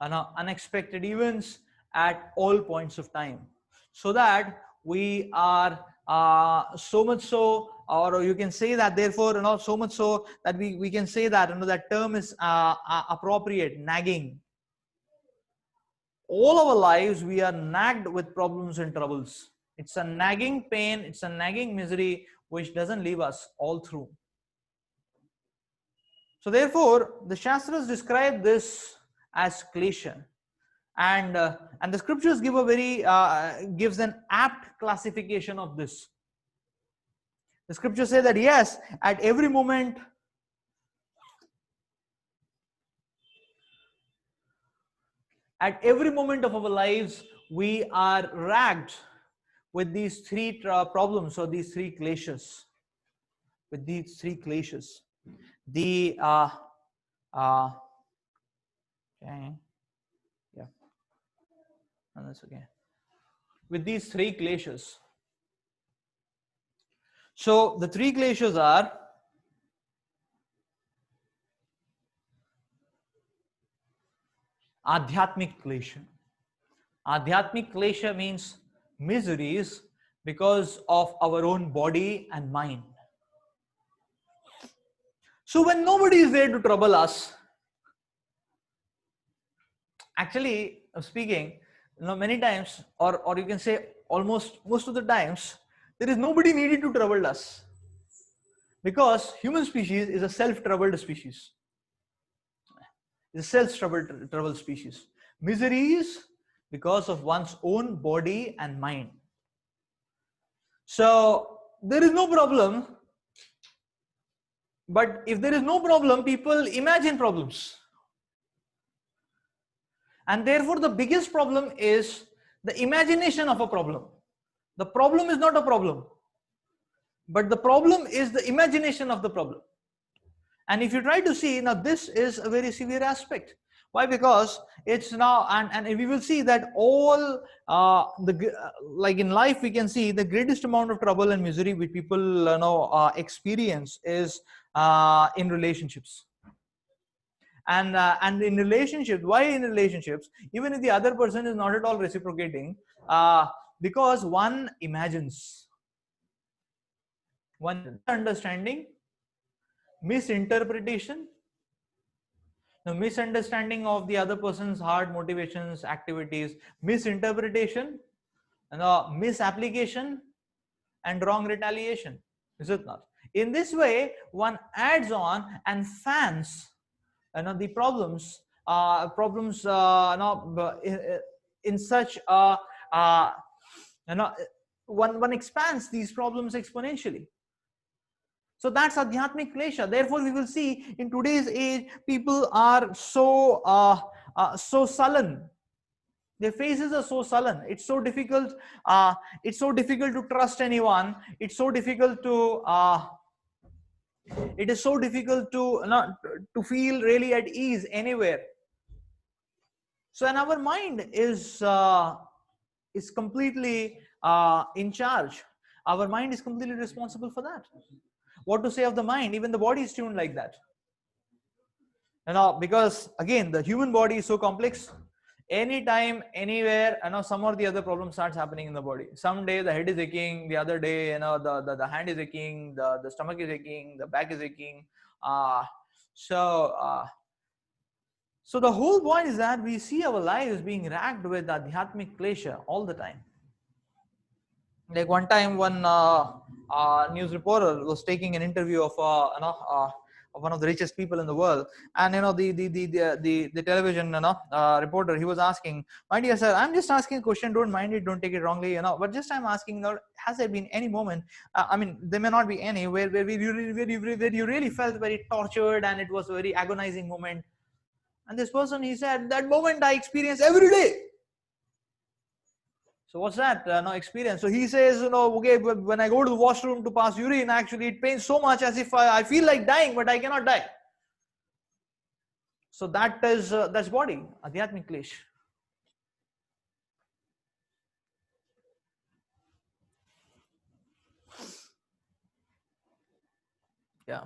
unexpected events at all points of time, so that we are so much so, or you can say that therefore so much so that we can say that that term is appropriate, nagging. All our lives we are nagged with problems and troubles. It's a nagging pain, it's a nagging misery which doesn't leave us all through. So therefore the Shastras describe this as klesha, and the scriptures give a very gives an apt classification of this. The scriptures say that yes, at every moment of our lives we are racked with these three problems, or these three kleshas. With these three kleshas, the okay, yeah, no, that's okay. With these three kleshas. So the three kleshas are Adhyatmic klesha. Adhyatmic klesha means miseries because of our own body and mind. So when nobody is there to trouble us, actually speaking, many times, or you can say almost most of the times, there is nobody needed to trouble us, because human species is a self-troubled species. It's a self-troubled species. Miseries because of one's own body and mind. So there is no problem. But if there is no problem, people imagine problems. And therefore the biggest problem is the imagination of a problem. The problem is not a problem, but the problem is the imagination of the problem. And if you try to see, now this is a very severe aspect. Why? Because it's now, and we will see that all like in life we can see the greatest amount of trouble and misery which people experience is in relationships. And in relationships, why in relationships? Even if the other person is not at all reciprocating, because one imagines, one understanding, misinterpretation, the misunderstanding of the other person's heart, motivations, activities, misinterpretation, misapplication, and wrong retaliation. Is it not? In this way, one adds on and fans the problems in such one expands these problems exponentially. So that's Adhyatmic klesha. Therefore, we will see in today's age, people are so sullen. Their faces are so sullen. It's so difficult. It's so difficult to trust anyone. It's so difficult to. It is so difficult to not to feel really at ease anywhere. So, and our mind is completely in charge. Our mind is completely responsible for that. What to say of the mind? Even the body is tuned like that. Because again, the human body is so complex. Anytime, anywhere, some or the other problem starts happening in the body. Some day the head is aching, the other day, the hand is aching, the stomach is aching, the back is aching. Uh, so, uh, so the whole point is that we see our lives being racked with adhyatmic klesha all the time. Like one time, one news reporter was taking an interview of of one of the richest people in the world, and the television reporter, he was asking, "My dear sir, I'm just asking a question. Don't mind it. Don't take it wrongly, But just I'm asking, has there been any moment? I mean, there may not be any where you really felt very tortured and it was a very agonizing moment." And this person, he said, "That moment I experience every day." So what's that experience? So he says, okay, when I go to the washroom to pass urine, actually it pains so much as if I feel like dying, but I cannot die. So that's body, adhyatmic klesh. Yeah.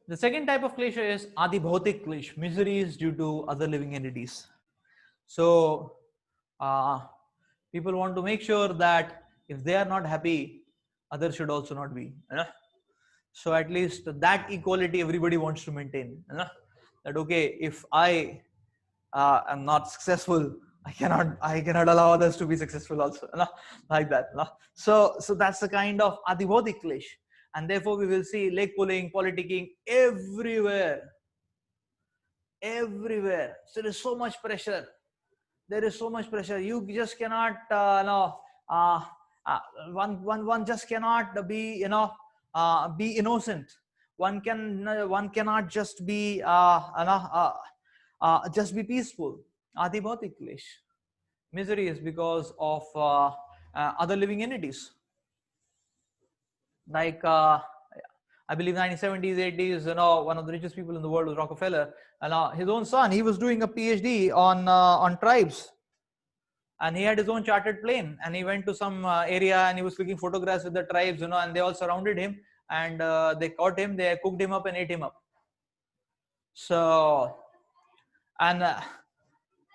The second type of klesha is adibhautik klesh, miseries due to other living entities. So people want to make sure that if they are not happy, others should also not be. So at least that equality everybody wants to maintain. That okay, if I am not successful, I cannot allow others to be successful also. Like that. So that's the kind of adibhautik klesh. And therefore we will see leg pulling, politicking everywhere. Everywhere. So there is so much pressure. There is so much pressure. You just cannot uh, one just cannot be innocent. One cannot just be peaceful. Adibhautik klesh. Misery is because of other living entities. Like I believe 1970s, 80s, one of the richest people in the world was Rockefeller, and his own son, he was doing a PhD on tribes, and he had his own chartered plane, and he went to some area and he was clicking photographs with the tribes, and they all surrounded him, and they caught him, they cooked him up and ate him up. So and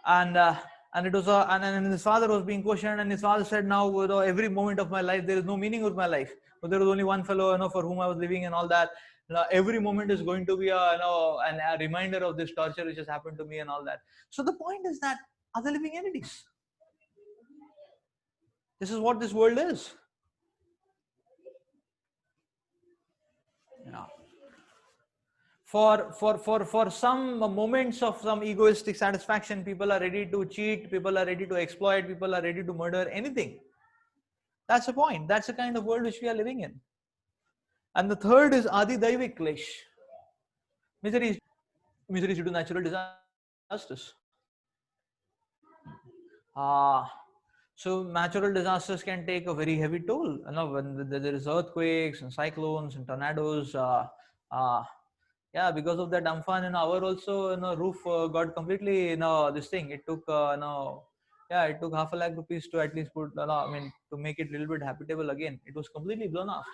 and it was and his father was being questioned, and his father said, now every moment of my life there is no meaning of my life, but there was only one fellow for whom I was living and all that. Every moment is going to be a reminder of this torture which has happened to me and all that. So the point is that other living entities, this is what this world is. Yeah. For some moments of some egoistic satisfaction, people are ready to cheat, people are ready to exploit, people are ready to murder, anything. That's the point. That's the kind of world which we are living in. And the third is adi daivik klesh. Misery due to natural disasters. So natural disasters can take a very heavy toll. When there is earthquakes and cyclones and tornadoes. Yeah, because of that Amphan, our also roof got completely this thing. It took it took half a lakh rupees to at least put to make it a little bit habitable again. It was completely blown off.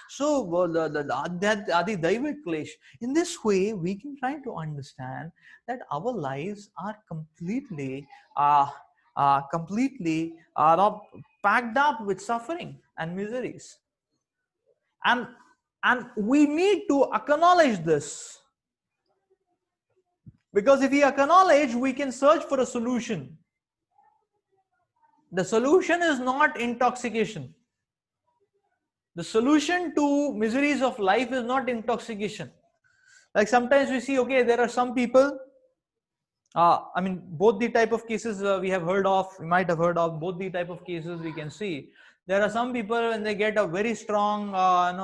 So that adi daivik klesh. In this way, we can try to understand that our lives are completely packed up with suffering and miseries, and we need to acknowledge this, because if we acknowledge, we can search for a solution. The solution is not intoxication. The solution to miseries of life is not intoxication. Like sometimes we see, okay, there are some people, both the type of cases we have heard of, we might have heard of, both the type of cases we can see. There are some people when they get a very strong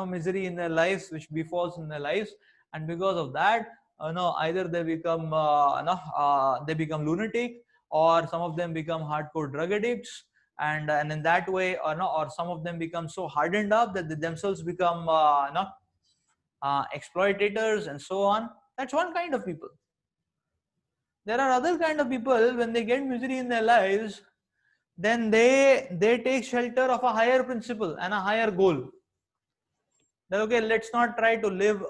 misery in their lives, which befalls in their lives, and because of that, either they become they become lunatic, or some of them become hardcore drug addicts, and in that way, or some of them become so hardened up that they themselves become exploitators and so on. That's one kind of people. There are other kind of people, when they get misery in their lives, then they take shelter of a higher principle and a higher goal. That, okay, let's not try to live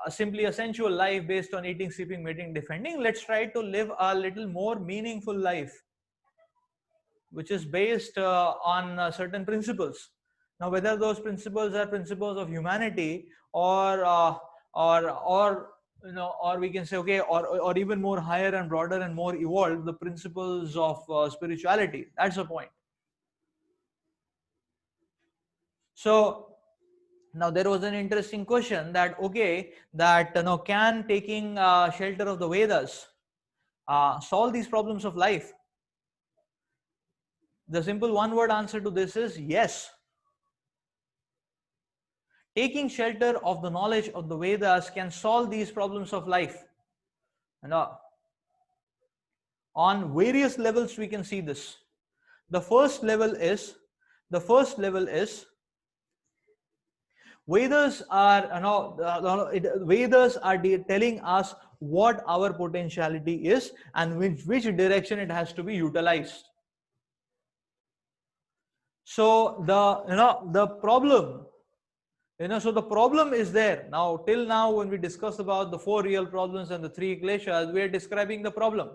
simply a sensual life based on eating, sleeping, mating, defending. Let's try to live a little more meaningful life, which is based on certain principles. Now, whether those principles are principles of humanity, or or we can say, okay, or even more higher and broader and more evolved, the principles of spirituality. That's the point. So now there was an interesting question that, okay, that can taking shelter of the Vedas solve these problems of life? The simple one word answer to this is yes. Taking shelter of the knowledge of the Vedas can solve these problems of life. And on various levels we can see this. The first level is Vedas are Vedas are telling us what our potentiality is and which direction it has to be utilized. So the problem, so the problem is there. Now, till now, when we discussed about the 4 real problems and the 3 kleshas, we are describing the problem.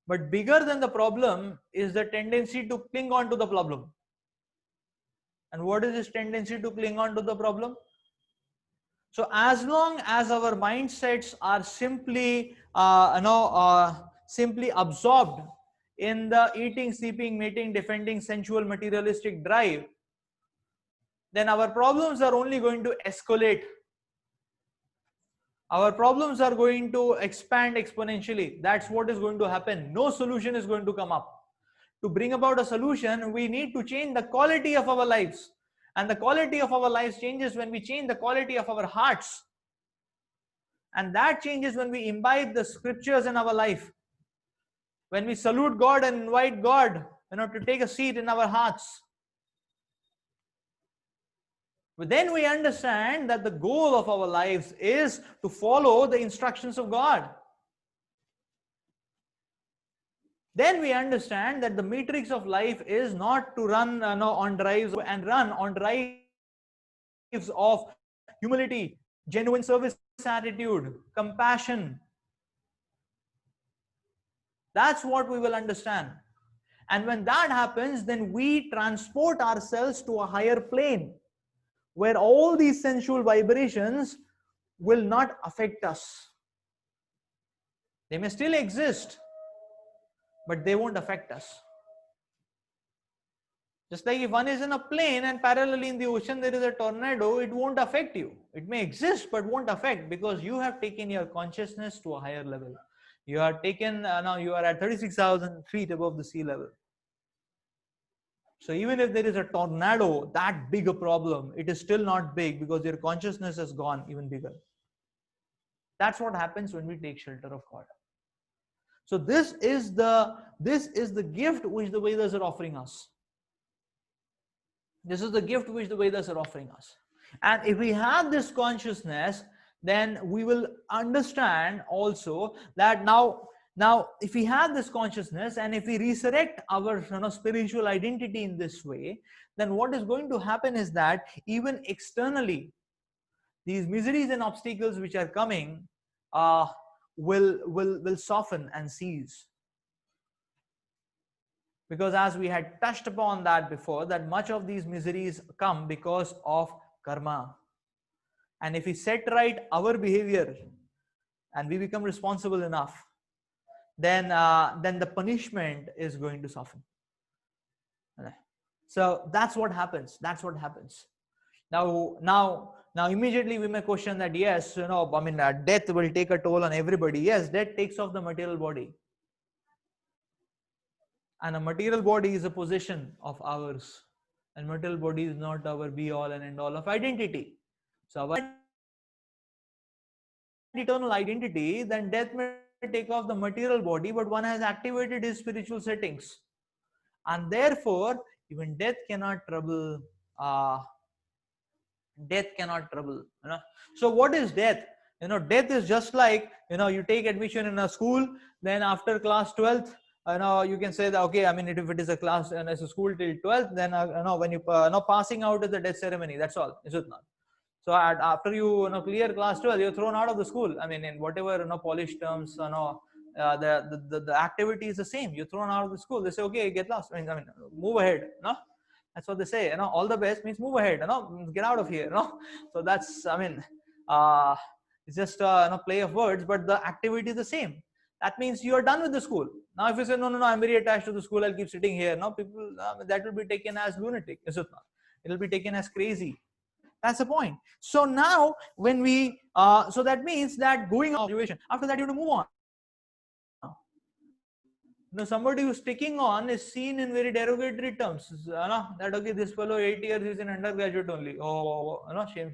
But bigger than the problem is the tendency to cling on to the problem. And what is this tendency to cling on to the problem? So as long as our mindsets are simply simply absorbed in the eating, sleeping, mating, defending, sensual, materialistic drive, then our problems are only going to escalate. Our problems are going to expand exponentially. That's what is going to happen. No solution is going to come up. To bring about a solution, we need to change the quality of our lives. And the quality of our lives changes when we change the quality of our hearts. And that changes when we imbibe the scriptures in our life. When we salute God and invite God, to take a seat in our hearts. But then we understand that the goal of our lives is to follow the instructions of God. Then we understand that the matrix of life is not to run on drives and run on drives of humility, genuine service attitude, compassion. That's what we will understand. And when that happens, then we transport ourselves to a higher plane where all these sensual vibrations will not affect us. They may still exist, but they won't affect us. Just like if one is in a plane and parallelly in the ocean there is a tornado, it won't affect you. It may exist but won't affect, because you have taken your consciousness to a higher level. You are taken, now you are at 36,000 feet above the sea level. So even if there is a tornado, that big a problem, it is still not big because your consciousness has gone even bigger. That's what happens when we take shelter of God. So this is the gift which the Vedas are offering us. This is the gift which the Vedas are offering us. And if we have this consciousness, then we will understand also that now if we have this consciousness and if we resurrect our spiritual identity in this way, then what is going to happen is that even externally, these miseries and obstacles which are coming will soften and cease. Because as we had touched upon that before, that much of these miseries come because of karma. And if we set right our behavior and we become responsible enough, then the punishment is going to soften. So that's what happens. That's what happens. Now immediately we may question that, yes, death will take a toll on everybody. Yes, death takes off the material body. And a material body is a possession of ours. And material body is not our be all and end all of identity. So our eternal identity, then death may take off the material body, but one has activated his spiritual settings. And therefore, even uh, death cannot trouble. So what is death? Death is just like, you take admission in a school, then after class 12th, you can say that, okay, I mean, if it is a class and it's a school till 12th, then when you passing out is the death ceremony. That's all, is it not? So after clear class 12, you're thrown out of the school. I mean, in whatever polished terms, the activity is the same. You're thrown out of the school. They say, okay, get lost. I mean, move ahead. No, that's what they say. All the best means move ahead. Get out of here. So that's, I mean, uh, it's just play of words, but the activity is the same. That means you are done with the school. Now, if you say no, I'm very attached to the school, I'll keep sitting here. No, people that will be taken as lunatic, is it not? It will be taken as crazy. That's the point. So now, when we, so that means that going on graduation, after that you have to move on. Somebody who's sticking on is seen in very derogatory terms. That okay, this fellow 8 years is in undergraduate only. Shame,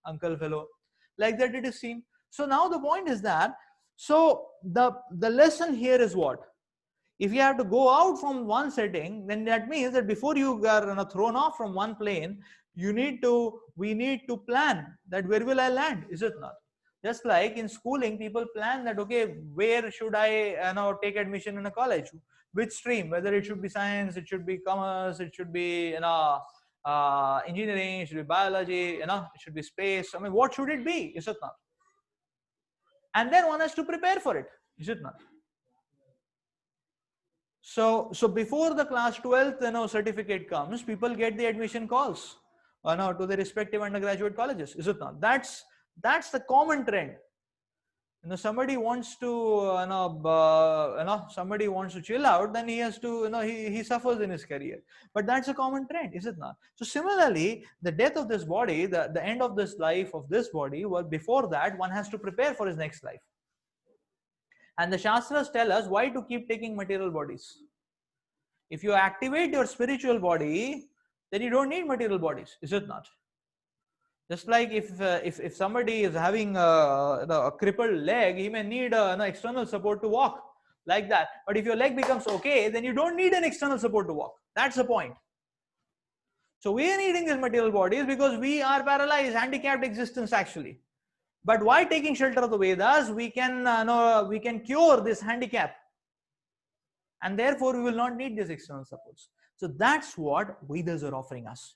uncle fellow. Like that it is seen. So now the point is that, so the lesson here is what? If you have to go out from one setting, then that means that before you are thrown off from one plane, we need to plan that where will I land, is it not? Just like in schooling, people plan that, okay, where should I take admission in a college, which stream, whether it should be science, it should be commerce, it should be engineering, it should be biology, it should be space. I mean, what should it be, is it not? And then one has to prepare for it, is it not? So before the class 12th certificate comes, people get the admission calls to their respective undergraduate colleges, is it not? That's the common trend. Somebody wants to somebody wants to chill out, then he has to he suffers in his career. But that's a common trend, is it not? So similarly, the death of this body, the end of this life of this body, well, before that one has to prepare for his next life. And the Shastras tell us why to keep taking material bodies. If you activate your spiritual body, then you don't need material bodies, is it not? Just like if somebody is having a crippled leg, he may need an external support to walk, like that. But if your leg becomes okay, then you don't need an external support to walk. That's the point. So we are needing these material bodies because we are paralyzed, handicapped existence actually. But why taking shelter of the Vedas, we can cure this handicap. And therefore, we will not need these external supports. So that's what Vedas are offering us.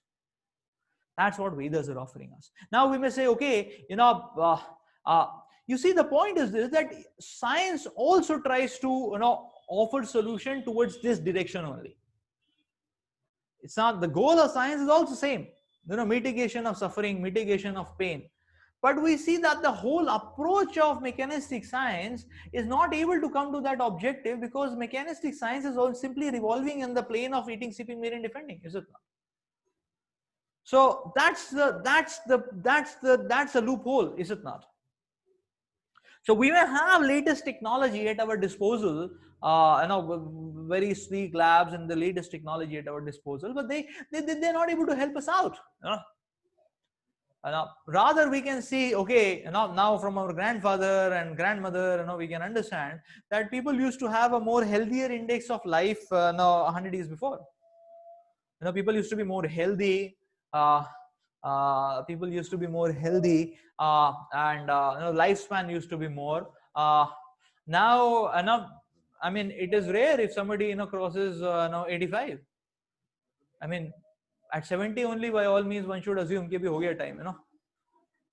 That's what Vedas are offering us. Now we may say, okay, you see, the point is this, that science also tries to offer solution towards this direction only. It's not, the goal of science is also same, mitigation of suffering, mitigation of pain. But we see that the whole approach of mechanistic science is not able to come to that objective, because mechanistic science is all simply revolving in the plane of eating, sleeping, marrying, defending, is it not? So that's a loophole, is it not? So we may have latest technology at our disposal, very sleek labs and the latest technology at our disposal, but they're not able to help us out. Rather we can see, okay, now from our grandfather and grandmother, we can understand that people used to have a more healthier index of life 100 years before. People used to be more healthy. People used to be more healthy, and lifespan used to be more. Now, I mean, it is rare if somebody crosses 85. I mean, at 70 only, by all means, one should assume that ho gaya time,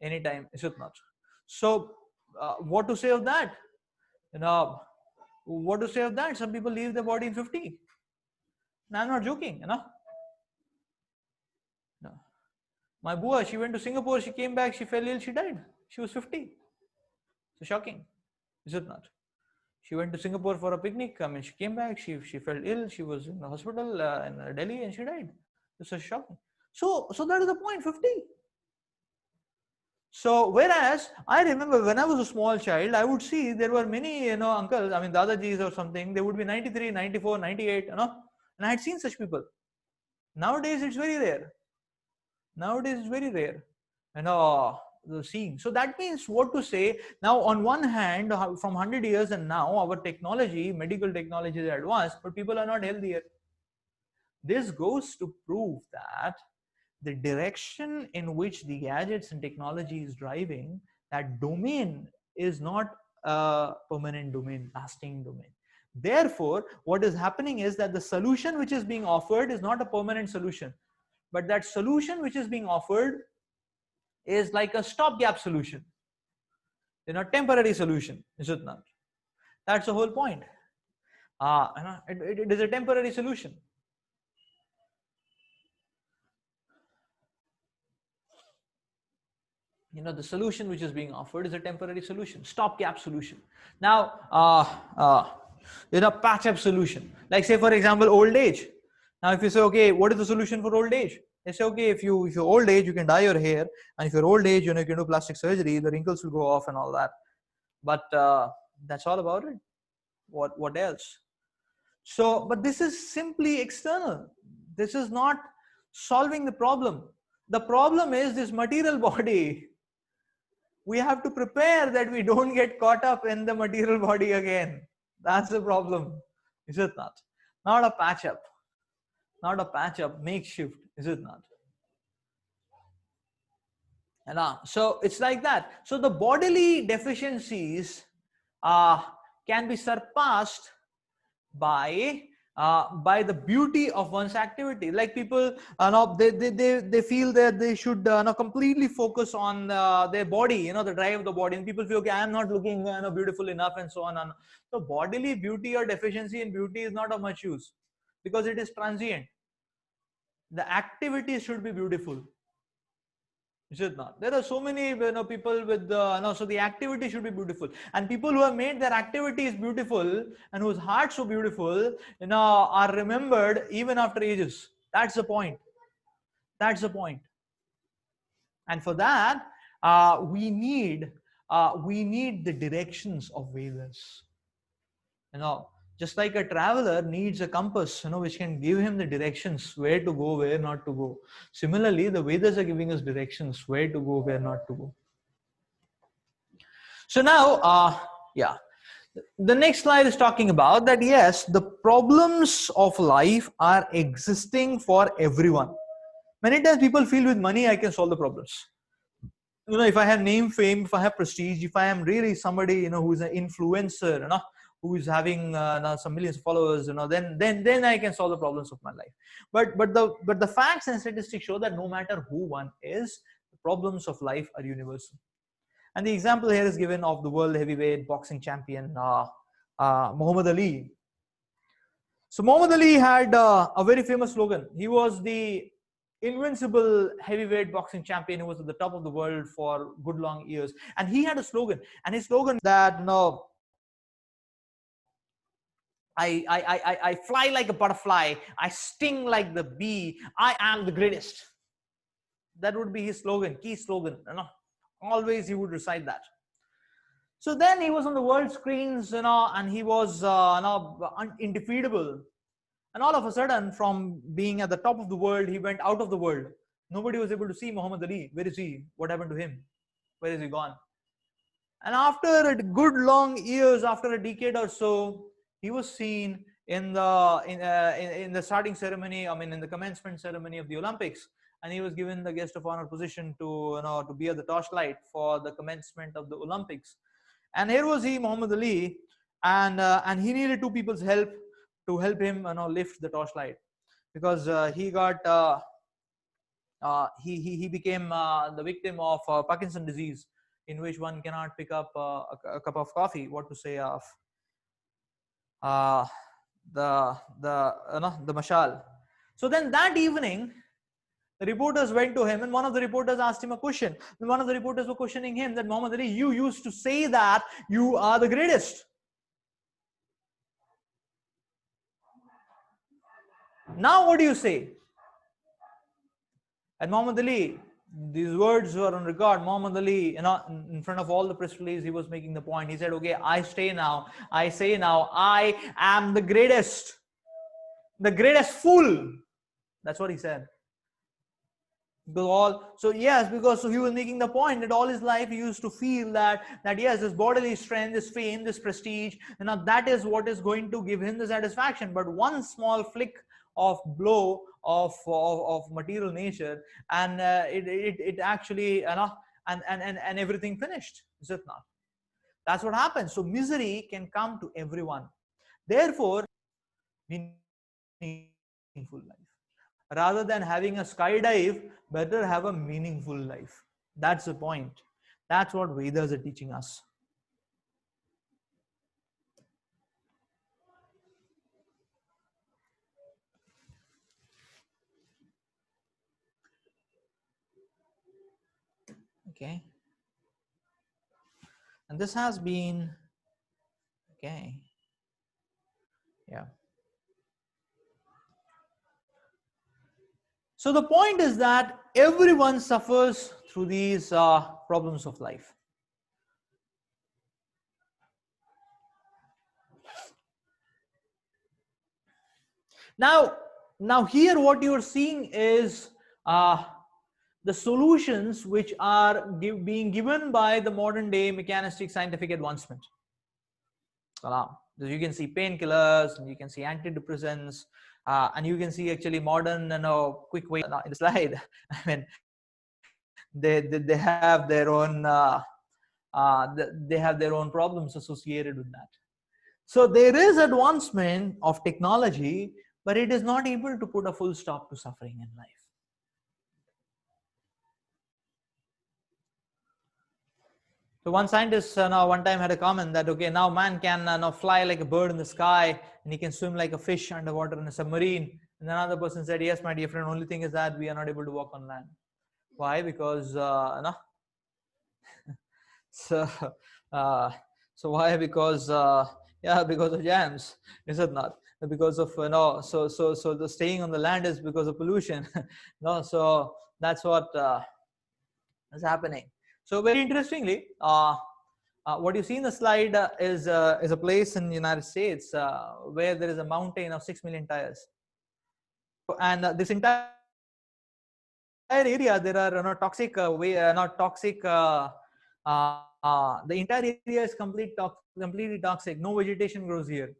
any time, is it not? So what to say of that? What to say of that? Some people leave the body in 50. Now, I'm not joking, No. My bua, she went to Singapore, she came back, she fell ill, she died. She was 50. So shocking, is it not? She went to Singapore for a picnic. I mean, she came back, she fell ill, she was in the hospital in Delhi, and she died. It's so shocking. So that is the point, 50. So whereas I remember when I was a small child, I would see there were many, uncles, I mean, dadajis or something, they would be 93, 94, 98, and I had seen such people. Nowadays, it's very rare. Nowadays, it's very rare. seeing. So that means what to say now, on one hand, from 100 years and now, our technology, medical technology is advanced, but people are not healthier. This goes to prove that the direction in which the gadgets and technology is driving, that domain is not a permanent domain, lasting domain. Therefore, what is happening is that the solution which is being offered is not a permanent solution, but that solution which is being offered is like a stopgap solution, temporary solution, is it not? That's the whole point. It is a temporary solution. The solution which is being offered is a temporary solution, stopgap solution. Now, patch up solution. Like, say for example, old age. Now, if you say, okay, what is the solution for old age? They say, okay, if you're old age, you can dye your hair, and if you're old age, you can do plastic surgery, the wrinkles will go off and all that. But that's all about it. What else? So, but this is simply external. This is not solving the problem. The problem is this material body. We have to prepare that we don't get caught up in the material body again. That's the problem, is it not? Not a patch up. Not a patch up, makeshift, is it not? And so it's like that. So the bodily deficiencies can be surpassed by the beauty of one's activity. Like people, they feel that they should completely focus on their body, the drive of the body, and people feel, okay, I am not looking beautiful enough, and so on. So bodily beauty or deficiency in beauty is not of much use, because it is transient. The activity should be beautiful. Is it not? There are so many people with so the activity should be beautiful, and people who have made their activities beautiful and whose hearts so beautiful are remembered even after ages. That's the point. That's the point. And for that, we need the directions of Vedas. Just like a traveler needs a compass, which can give him the directions where to go, where not to go. Similarly, the Vedas are giving us directions where to go, where not to go. So now, the next slide is talking about that, yes, the problems of life are existing for everyone. Many times people feel with money, I can solve the problems. If I have name, fame, if I have prestige, if I am really somebody, who is an influencer, who is having some millions of followers, then I can solve the problems of my life. But the facts and statistics show that no matter who one is, the problems of life are universal. And the example here is given of the world heavyweight boxing champion Muhammad Ali. So Muhammad Ali had a very famous slogan. He was the invincible heavyweight boxing champion who was at the top of the world for good long years, and he had a slogan, and his slogan that I fly like a butterfly, I sting like the bee, I am the greatest. That would be his slogan, key slogan. Always he would recite that. So then he was on the world screens, and he was undefeatable. And all of a sudden, from being at the top of the world, he went out of the world. Nobody was able to see Muhammad Ali. Where is he? What happened to him? Where is he gone? And after a good long years, after a decade or so, he was seen in the starting ceremony. In the commencement ceremony of the Olympics, and he was given the guest of honor position to be at the torchlight for the commencement of the Olympics. And here was he, Muhammad Ali, and he needed two people's help to help him lift the torchlight, because he became the victim of Parkinson's disease, in which one cannot pick up a cup of coffee. What to say of the mashal. So then that evening, the reporters went to him, and one of the reporters asked him a question. And one of the reporters were questioning him that, Muhammad Ali, you used to say that you are the greatest. Now what do you say? And Muhammad Ali, these words were on record. Muhammad Ali, in front of all the press release, he was making the point. He said, okay, I say now, I am the greatest fool. That's what he said. Because so yes, because so he was making the point that all his life he used to feel that yes, this bodily strength, this fame, this prestige, now that is what is going to give him the satisfaction. But one small flick of blow of material nature, and it actually and everything finished. Is it not? That's what happens. So misery can come to everyone. Therefore, meaningful life. Rather than having a skydive, better have a meaningful life. That's the point. That's what Vedas are teaching us. Okay. And this has been, okay. Yeah. So the point is that everyone suffers through these problems of life. Now here what you are seeing is the solutions which are being given by the modern day mechanistic scientific advancement. You can see painkillers, and you can see antidepressants, and you can see actually modern quick way in the slide. I mean, they have their own they have their own problems associated with that. So there is advancement of technology, but it is not able to put a full stop to suffering in life. So one scientist one time had a comment that, okay, now man can now fly like a bird in the sky, and he can swim like a fish underwater in a submarine. And another person said, yes, my dear friend, only thing is that we are not able to walk on land. Why? Because no. So so why? Because yeah, because of jams, is it not? Because of no, so the staying on the land is because of pollution. No, so that's what is happening. So very interestingly, what you see in the slide is a place in the United States where there is a mountain of 6 million tires, and this entire area there are toxic not toxic. The entire area is completely toxic. No vegetation grows here.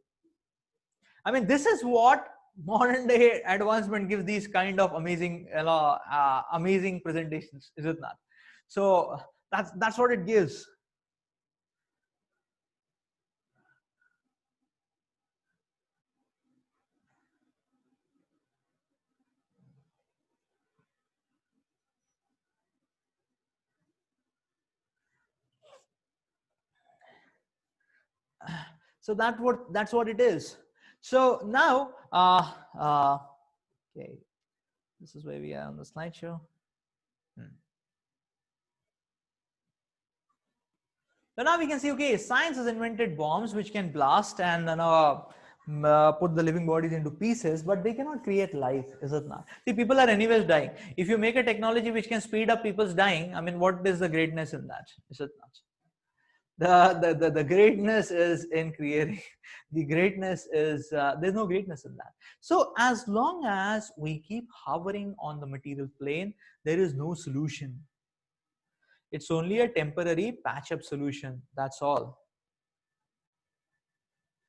I mean, this is what modern day advancement gives these kind of amazing, amazing presentations, is it not? So that's what it gives. So that's what it is. So now, okay, this is where we are on the slideshow. So now we can see, okay, science has invented bombs which can blast and put the living bodies into pieces, but they cannot create life, is it not? See, people are anyways dying. If you make a technology which can speed up people's dying, I mean, what is the greatness in that? Is it not? The greatness is in creating. The greatness is there's no greatness in that. So as long as we keep hovering on the material plane, there is no solution. It's only a temporary patch up solution, that's all.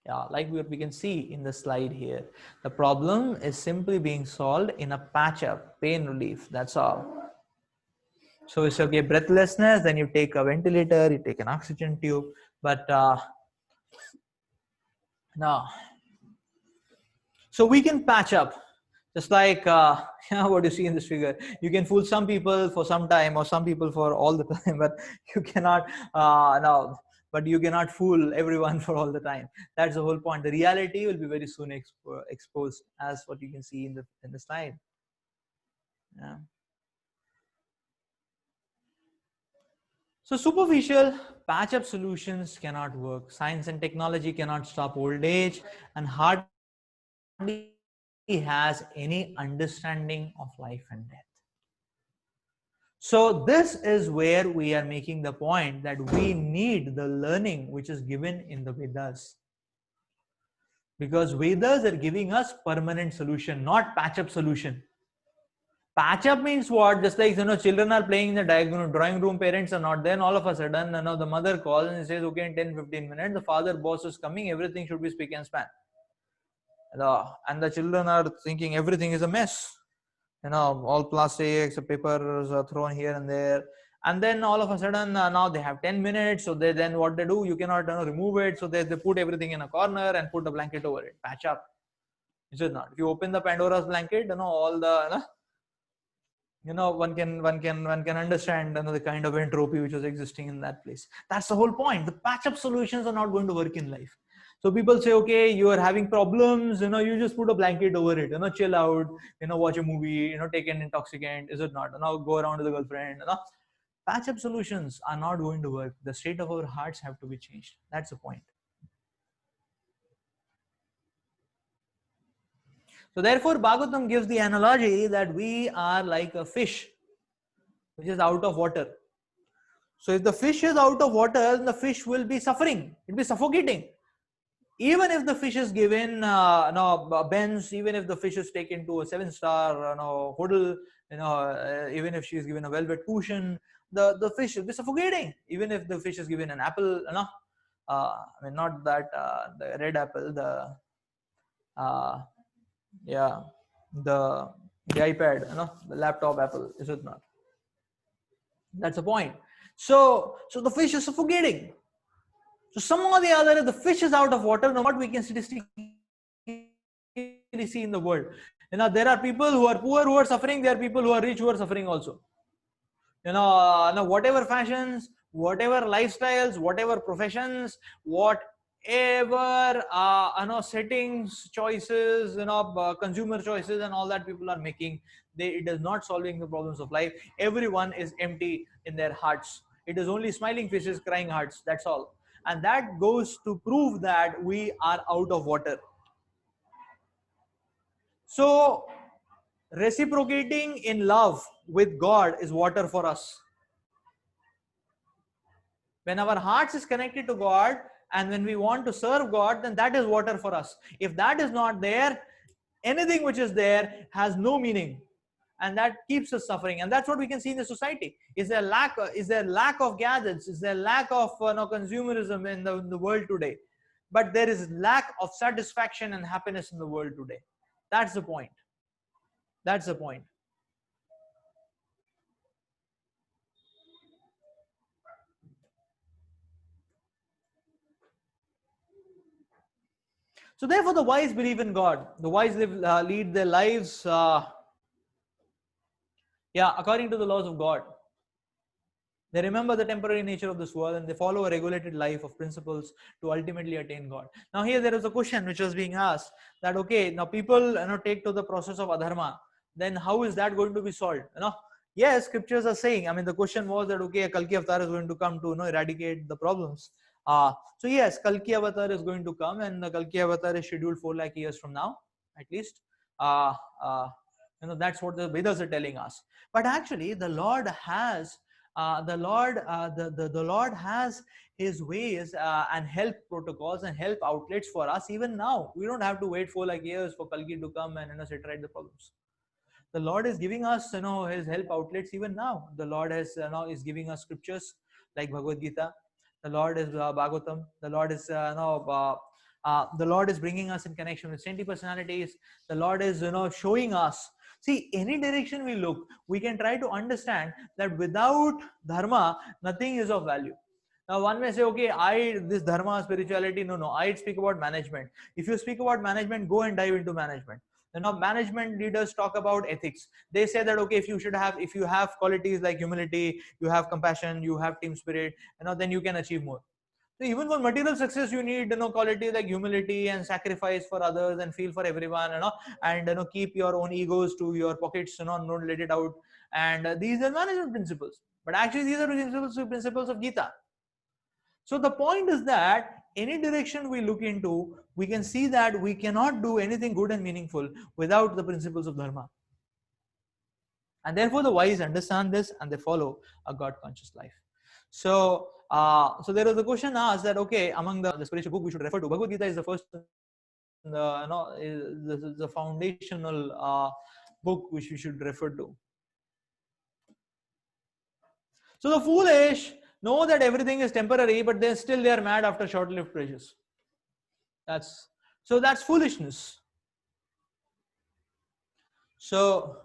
Yeah, like we can see in the slide here, the problem is simply being solved in a patch up, pain relief, that's all. So it's okay, breathlessness, then you take a ventilator, you take an oxygen tube, but no. So we can patch up, just like what you see in this figure. You can fool some people for some time, or some people for all the time, but you cannot no. But you cannot fool everyone for all the time. That's the whole point. The reality will be very soon exposed, as what you can see in the slide. Yeah. So superficial patch-up solutions cannot work. Science and technology cannot stop old age, and hardly has any understanding of life and death. So this is where we are making the point that we need the learning which is given in the Vedas. Because Vedas are giving us permanent solution, not patch-up solution. Patch up means what? Just like, children are playing in the drawing room, parents are not there, and all of a sudden, the mother calls and says, okay, in 10-15 minutes, the father boss is coming, everything should be speak and span. And the children are thinking everything is a mess. All plastics, papers are thrown here and there. And then all of a sudden, now they have 10 minutes. So then what they do, you cannot remove it. So they put everything in a corner and put a blanket over it. Patch up. Is it not? If you open the Pandora's blanket, all the, one can understand the kind of entropy which was existing in that place. That's the whole point. The patch up solutions are not going to work in life. So people say, okay, you are having problems, you just put a blanket over it, chill out, watch a movie, take an intoxicant. Is it not? Now go around with a girlfriend. Patch up solutions are not going to work. The state of our hearts have to be changed. That's the point. So therefore, Bhagavatam gives the analogy that we are like a fish which is out of water. So if the fish is out of water, then the fish will be suffering. It will be suffocating. Even if the fish is given bends, even if the fish is taken to a 7-star hotel, even if she is given a velvet cushion, the fish will be suffocating. Even if the fish is given an apple, I mean, not that the red apple, the the iPad, the laptop apple, is it not? That's the point. So the fish is suffocating. So somehow or the other, if the fish is out of water, what we can statistically see in the world. There are people who are poor who are suffering. There are people who are rich who are suffering also. Whatever fashions, whatever lifestyles, whatever professions, whatever settings, choices, consumer choices, and all that people are making, it is not solving the problems of life. Everyone is empty in their hearts. It is only smiling faces, crying hearts. That's all. And that goes to prove that we are out of water. So reciprocating in love with God is water for us. When our hearts is connected to God and when we want to serve God, then that is water for us. If that is not there, anything which is there has no meaning, and that keeps us suffering. And that's what we can see in the society. Is there lack of gadgets? Is there lack of consumerism in the world today? But there is lack of satisfaction and happiness in the world today. That's the point. That's the point. So therefore, the wise believe in God. The wise lead their lives, according to the laws of God. They remember the temporary nature of this world and they follow a regulated life of principles to ultimately attain God. Now here there is a question which was being asked that, okay, now people take to the process of adharma. Then how is that going to be solved? Yes, scriptures are saying. I mean, the question was that, okay, a Kalki avatar is going to come to eradicate the problems. So yes, Kalki avatar is going to come, and the Kalki avatar is scheduled 4 lakh years from now, at least. That's what the Vedas are telling us. But actually, the Lord has the Lord has His ways and help protocols and help outlets for us even now. We don't have to wait 4 lakh years for Kalki to come and set right the problems. The Lord is giving us His help outlets even now. The Lord has now is giving us scriptures like Bhagavad Gita. The Lord is Bhagavatam. The Lord is the Lord is bringing us in connection with saintly personalities. The Lord is showing us. See, any direction we look, we can try to understand that without dharma, nothing is of value. Now, one may say, okay, this dharma, spirituality, no, I speak about management. If you speak about management, go and dive into management. Management leaders talk about ethics. They say that, okay, if you have qualities like humility, you have compassion, you have team spirit, then you can achieve more. So even for material success, you need qualities like humility and sacrifice for others and feel for everyone, and keep your own egos to your pockets, don't let it out. And these are management principles. But actually, these are principles of Gita. So the point is that any direction we look into, we can see that we cannot do anything good and meaningful without the principles of dharma. And therefore, the wise understand this and they follow a God-conscious life. So, there was a question asked that, okay, among the spiritual book we should refer to, Bhagavad Gita is the first, the foundational book which we should refer to. So the foolish know that everything is temporary, but then still they are mad after short-lived pleasures. That's foolishness. So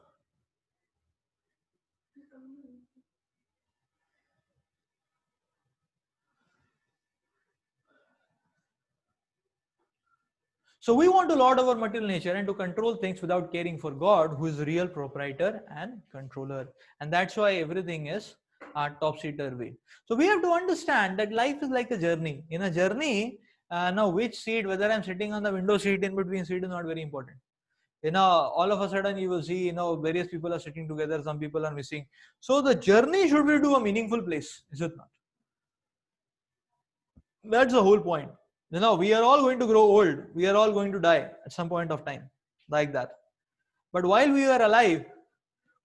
we want to lord our material nature and to control things without caring for God, who is the real proprietor and controller. And that's why everything is topsy-turvy. So we have to understand that life is like a journey. In a journey, now which seat, whether I'm sitting on the window seat, in between seat, is not very important. All of a sudden you will see, various people are sitting together, some people are missing. So the journey should be to a meaningful place, is it not? That's the whole point. We are all going to grow old. We are all going to die at some point of time, like that. But while we are alive,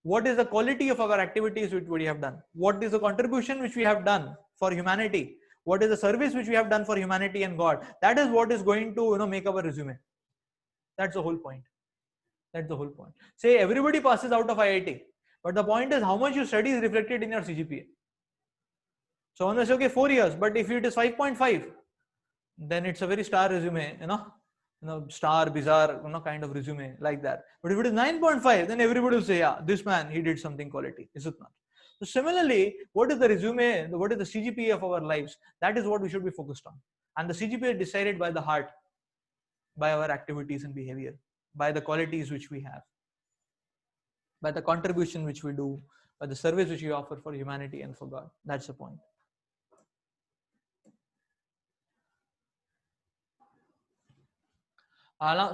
what is the quality of our activities which we have done? What is the contribution which we have done for humanity? What is the service which we have done for humanity and God? That is what is going to make our resume. That's the whole point. That's the whole point. Say everybody passes out of IIT, but the point is how much you study is reflected in your CGPA. So one will say, okay, 4 years, but if it is 5.5, then it's a very star resume, star, bizarre, kind of resume like that. But if it is 9.5, then everybody will say, yeah, this man, he did something quality, is it not? So similarly, what is the resume, what is the CGPA of our lives? That is what we should be focused on. And the CGPA is decided by the heart, by our activities and behavior, by the qualities which we have, by the contribution which we do, by the service which we offer for humanity and for God. That's the point.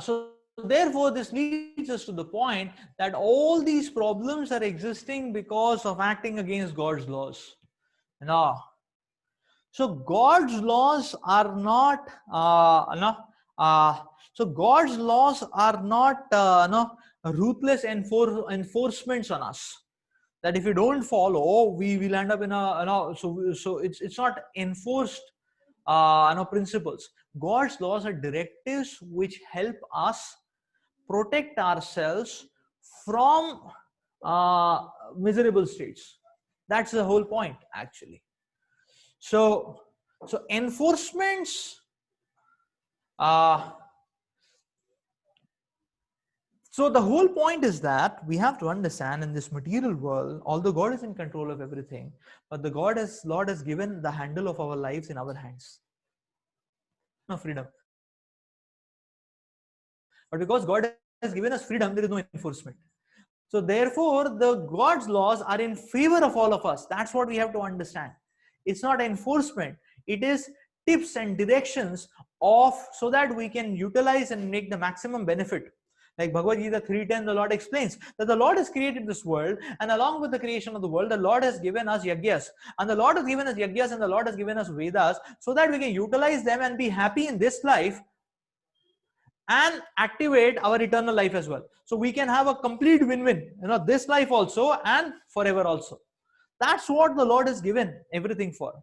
So therefore, this leads us to the point that all these problems are existing because of acting against God's laws. So God's laws are not, so God's laws are not ruthless enforcements on us. That if we don't follow, we will end up in so it's not enforced principles. God's laws are directives which help us protect ourselves from miserable states. That's the whole point, actually. So enforcements. So the whole point is that we have to understand in this material world, although God is in control of everything, but the Lord has given the handle of our lives in our hands. No freedom. But because God has given us freedom, there is no enforcement. So therefore, the God's laws are in favor of all of us. That's what we have to understand. It's not enforcement. It is tips and directions so that we can utilize and make the maximum benefit. Like Bhagavad Gita 3:10, the Lord explains that the Lord has created this world, and along with the creation of the world, the Lord has given us yagyas. And the Lord has given us yagyas and the Lord has given us Vedas so that we can utilize them and be happy in this life and activate our eternal life as well. So we can have a complete win-win, this life also and forever also. That's what the Lord has given everything for.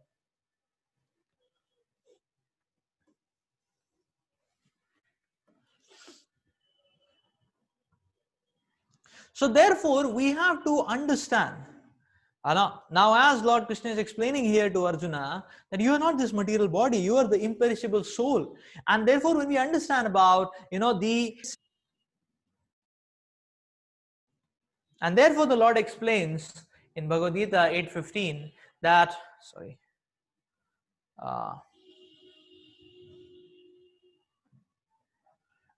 So therefore, we have to understand. Now, as Lord Krishna is explaining here to Arjuna, that you are not this material body, you are the imperishable soul. And therefore, when we understand about, and therefore the Lord explains in Bhagavad Gita 8:15 that,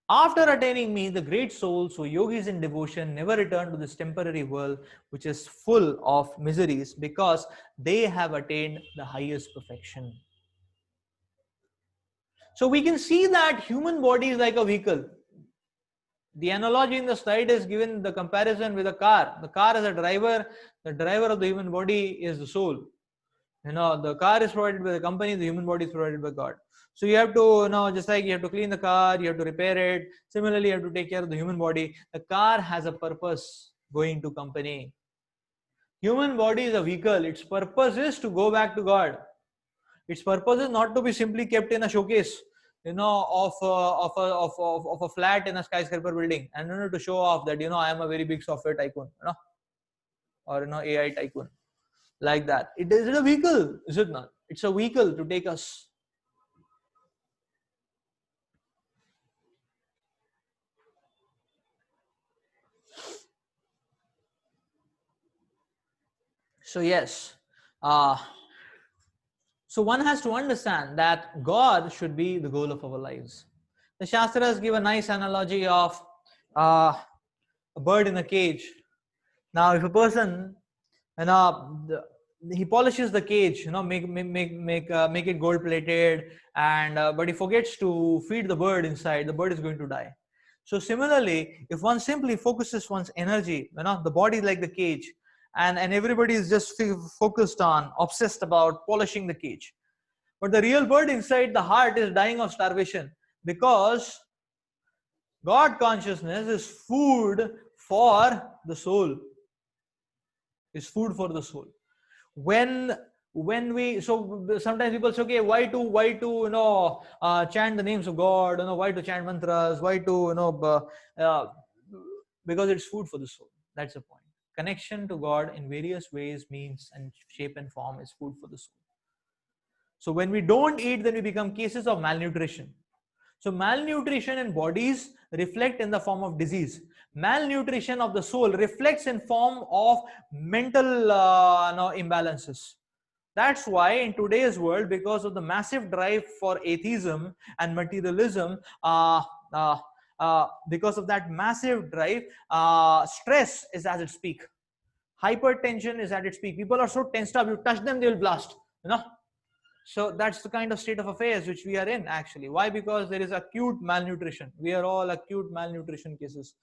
after attaining me, the great souls who yogis in devotion never return to this temporary world which is full of miseries because they have attained the highest perfection. So we can see that human body is like a vehicle. The analogy in the slide is given the comparison with a car. The car is a driver. The driver of the human body is the soul. The car is provided by the company. The human body is provided by God. So you have to, just like you have to clean the car, you have to repair it. Similarly, you have to take care of the human body. The car has a purpose going to company. Human body is a vehicle. Its purpose is to go back to God. Its purpose is not to be simply kept in a showcase. of a flat in a skyscraper building, and to show off that I am a very big software tycoon, or AI tycoon, like that. Is it a vehicle? Is it not? It's a vehicle to take us. So yes, uh, so one has to understand that God should be the goal of our lives. The Shastras give a nice analogy of uh, a bird in a cage. Now, if a person, he polishes the cage, make it gold plated, and but he forgets to feed the bird inside, the bird is going to die. So similarly, if one simply focuses one's energy, the body is like the cage, and everybody is just focused on, obsessed about polishing the cage, but the real bird inside the heart is dying of starvation, because God consciousness is food for the soul. Is food for the soul. When we, so sometimes people say, okay, why to chant the names of God, why to chant mantras, why to because it's food for the soul. That's the point. Connection to God in various ways, means and shape and form is food for the soul. So when we don't eat, then we become cases of malnutrition. So malnutrition in bodies reflect in the form of disease. Malnutrition of the soul reflects in form of mental imbalances. That's why in today's world, because of the massive drive for atheism and materialism, because of that massive drive, stress is at its peak. Hypertension is at its peak. People are so tensed up. You touch them, they will blast. So that's the kind of state of affairs which we are in actually. Why? Because there is acute malnutrition. We are all acute malnutrition cases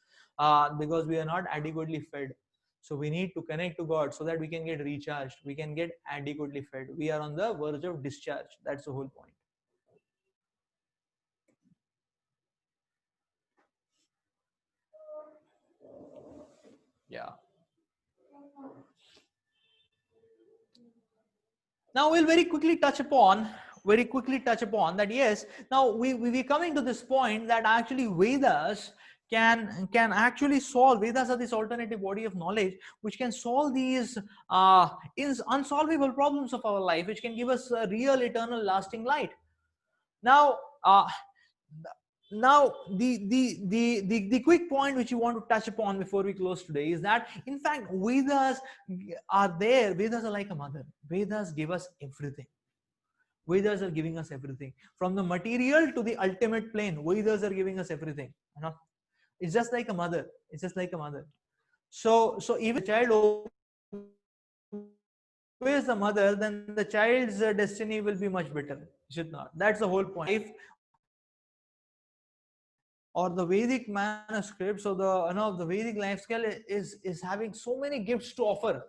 because we are not adequately fed. So we need to connect to God so that we can get recharged. We can get adequately fed. We are on the verge of discharge. That's the whole point. Yeah. Now we'll very quickly touch upon that. Yes, now we're coming to this point that actually Vedas can actually solve. Vedas are this alternative body of knowledge which can solve these unsolvable problems of our life, which can give us a real eternal lasting light. Now the quick point which you want to touch upon before we close today is that in fact Vedas are there. Vedas are like a mother. Vedas give us everything. Vedas are giving us everything, from the material to the ultimate plane. Vedas are giving us everything. It's just like a mother. It's just like a mother. So even the child obeys the mother, then the child's destiny will be much better. Should not. That's the whole point. Or the Vedic manuscripts, or the Vedic lifestyle is having so many gifts to offer.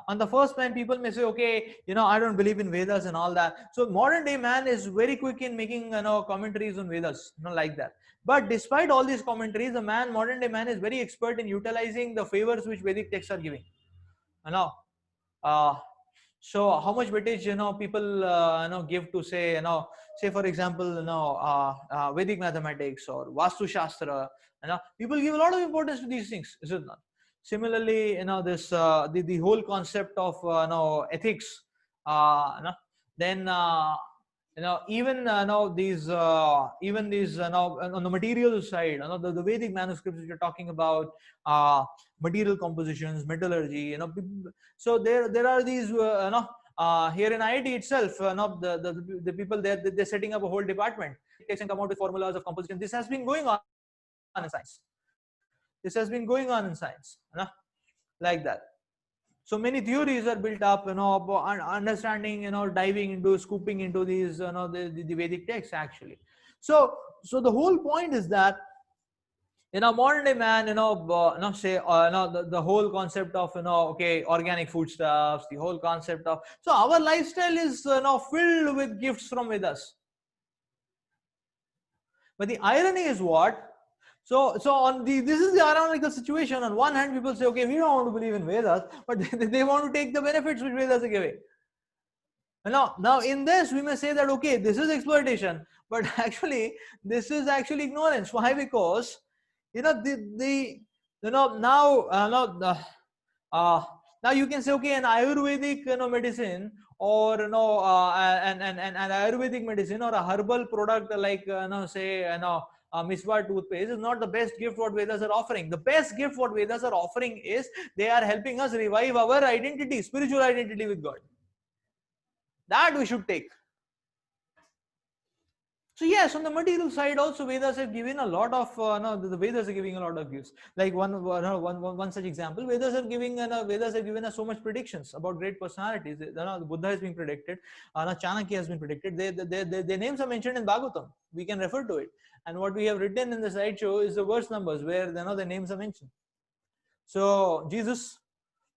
On the first plan, people may say, okay, I don't believe in Vedas and all that. So modern day man is very quick in making commentaries on Vedas, like that. But despite all these commentaries, modern day man is very expert in utilizing the favors which Vedic texts are giving. Uh, so how much weightage people give to say say for example Vedic mathematics or Vastu Shastra. People give a lot of importance to these things, is it not? Similarly, this the whole concept of ethics. Then even these on the material side, the Vedic manuscripts which are talking about material compositions, metallurgy. So there are these here in IIT itself, the people there, they're setting up a whole department. Takes and come out with formulas of composition. This has been going on in science. This has been going on in science, like that. So many theories are built up, understanding, diving into, scooping into these, the Vedic texts actually. So the whole point is that modern day man, the whole concept of okay, organic foodstuffs, the whole concept of, so our lifestyle is filled with gifts from Vedas. But the irony is what? So this is the ironical situation. On one hand, people say, okay, we don't want to believe in Vedas, but they want to take the benefits which Vedas are giving. Now in this, we may say that okay, this is exploitation, But actually, this is actually ignorance. Why? Because the now uh, now you can say, okay, an Ayurvedic medicine, or an Ayurvedic medicine, or a herbal product like say Miswa toothpaste is not the best gift what Vedas are offering. The best gift what Vedas are offering is they are helping us revive our identity, spiritual identity with God. That we should take. So yes, on the material side also Vedas have given a lot of no, the Vedas are giving a lot of gifts. Like one such example, Vedas have given us so much predictions about great personalities. The Buddha has been predicted, Chanakya has been predicted. Their names are mentioned in Bhagavatam. We can refer to it. And what we have written in the slideshow is the verse numbers where the names are mentioned. So Jesus,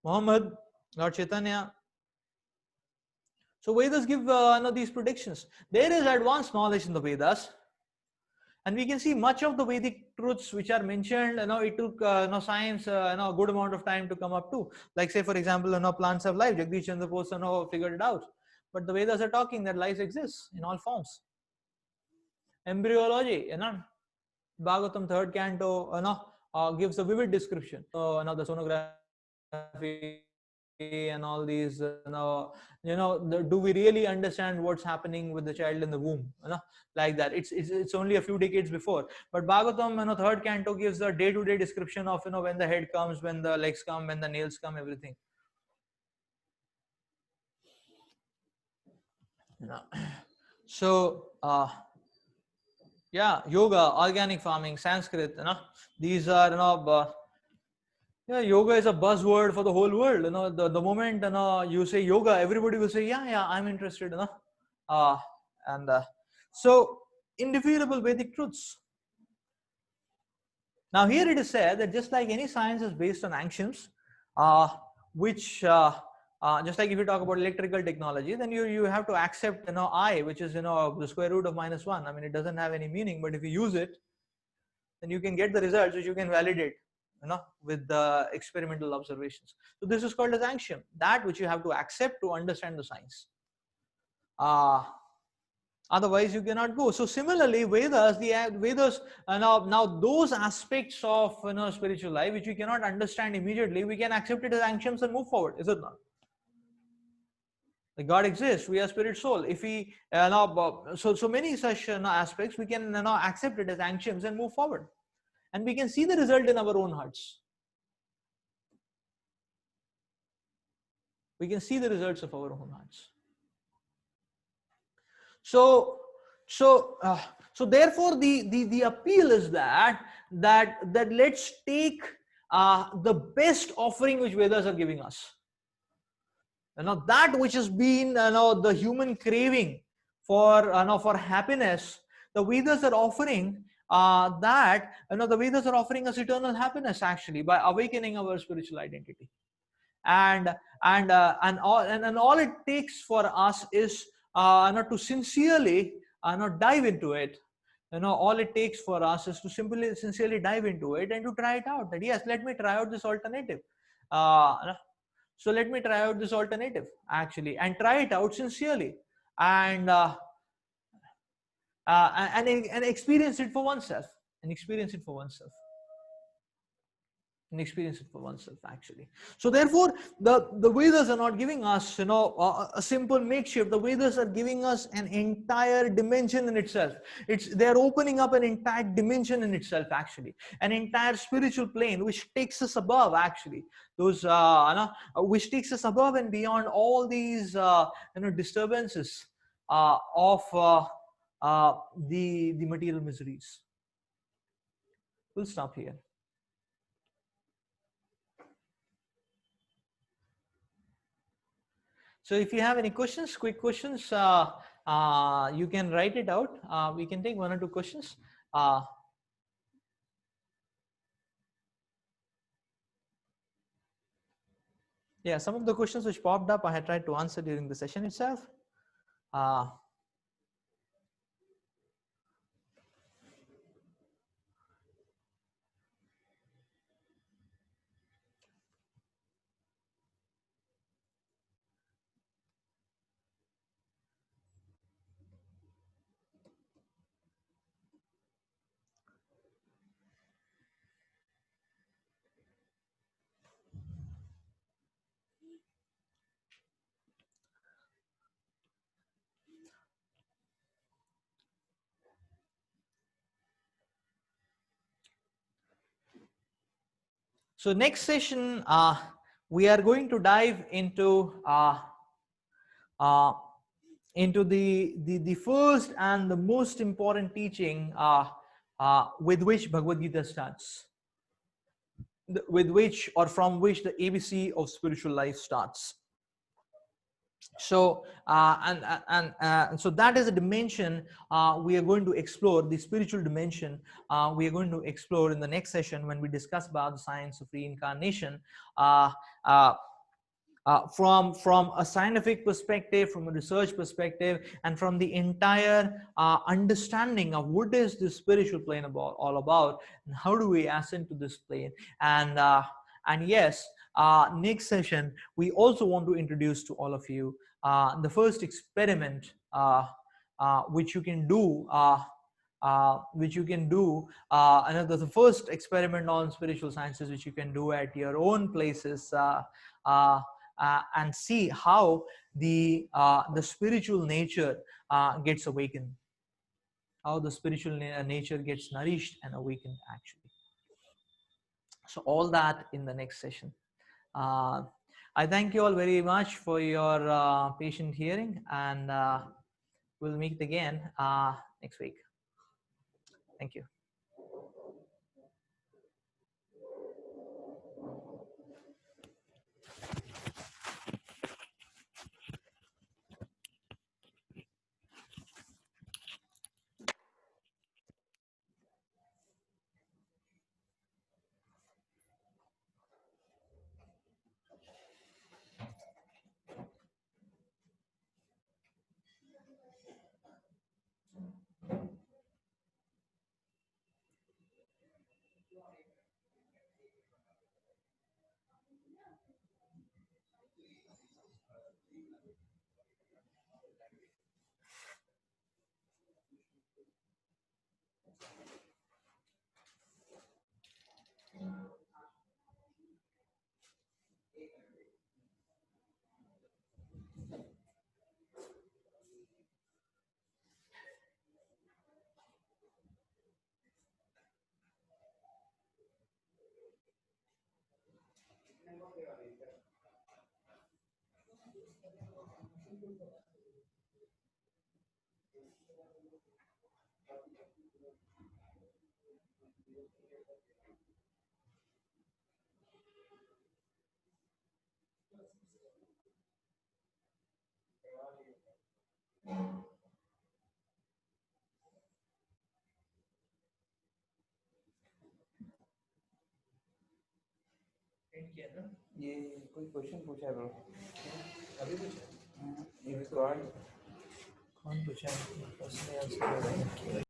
Muhammad, Lord Chaitanya. So Vedas give these predictions. There is advanced knowledge in the Vedas, and we can see much of the Vedic truths which are mentioned. It took science a good amount of time to come up to. Like say for example, plants have life. Jagdish Chandra Bose figured it out. But the Vedas are talking that life exists in all forms. Embryology, Bhagavatam third canto, gives a vivid description. The sonography and all these, do we really understand what's happening with the child in the womb? Like that. It's only a few decades before. But Bhagavatam, third canto gives a day-to-day description of when the head comes, when the legs come, when the nails come, everything. So yeah, yoga, organic farming, Sanskrit, these are yeah, yoga is a buzzword for the whole world. The moment you say yoga, everybody will say, yeah, I'm interested. Uh, and so indefeasible Vedic truths. Now here it is said that just like any science is based on axioms, which just like if you talk about electrical technology, then you have to accept I, which is the square root of -1. I mean, it doesn't have any meaning, but if you use it, then you can get the results which you can validate with the experimental observations. So this is called as axiom, that which you have to accept to understand the science. Otherwise you cannot go. So similarly, Vedas now those aspects of spiritual life which we cannot understand immediately, we can accept it as axioms and move forward, is it not? The God exists, we are spirit soul. If we so many such aspects, we can accept it as axioms and move forward, and we can see the result in our own hearts. We can see the results of our own hearts. So therefore the appeal is that let's take the best offering which Vedas are giving us. That which has been the human craving for happiness, the Vedas are offering that the Vedas are offering us eternal happiness actually by awakening our spiritual identity. And all it takes for us is to sincerely dive into it. All it takes for us is to sincerely dive into it and to try it out. That yes, let me try out this alternative. So let me try out this alternative actually, and try it out sincerely, and and experience it for oneself. And experience it for oneself. And experience it for oneself actually. So therefore the Vedas are not giving us a simple makeshift. The Vedas are giving us an entire dimension in itself. They're opening up an entire dimension in itself actually, an entire spiritual plane which takes us above actually those which takes us above and beyond all these disturbances of the material miseries. We'll stop here. So if you have any questions, quick questions, you can write it out. We can take one or two questions. Yeah, some of the questions which popped up, I had tried to answer during the session itself. So next session, we are going to dive uh, into the first and the most important teaching with which Bhagavad Gita starts, with which or from which the ABC of spiritual life starts. So so that is a dimension we are going to explore, the spiritual dimension we are going to explore in the next session when we discuss about the science of reincarnation, uh, uh, from a scientific perspective, from a research perspective, and from the entire understanding of what is the spiritual plane all about, and how do we ascend to this plane. And yes, next session we also want to introduce to all of you the first experiment which you can do. Another the first experiment on spiritual sciences which you can do at your own places, and see how the spiritual nature gets awakened, how the spiritual nature gets nourished and awakened actually. So all that in the next session. I thank you all very much for your patient hearing, and we'll meet again next week. Thank you. ये कोई question पूछा है bro अभी पूछा ये record कौन पूछा है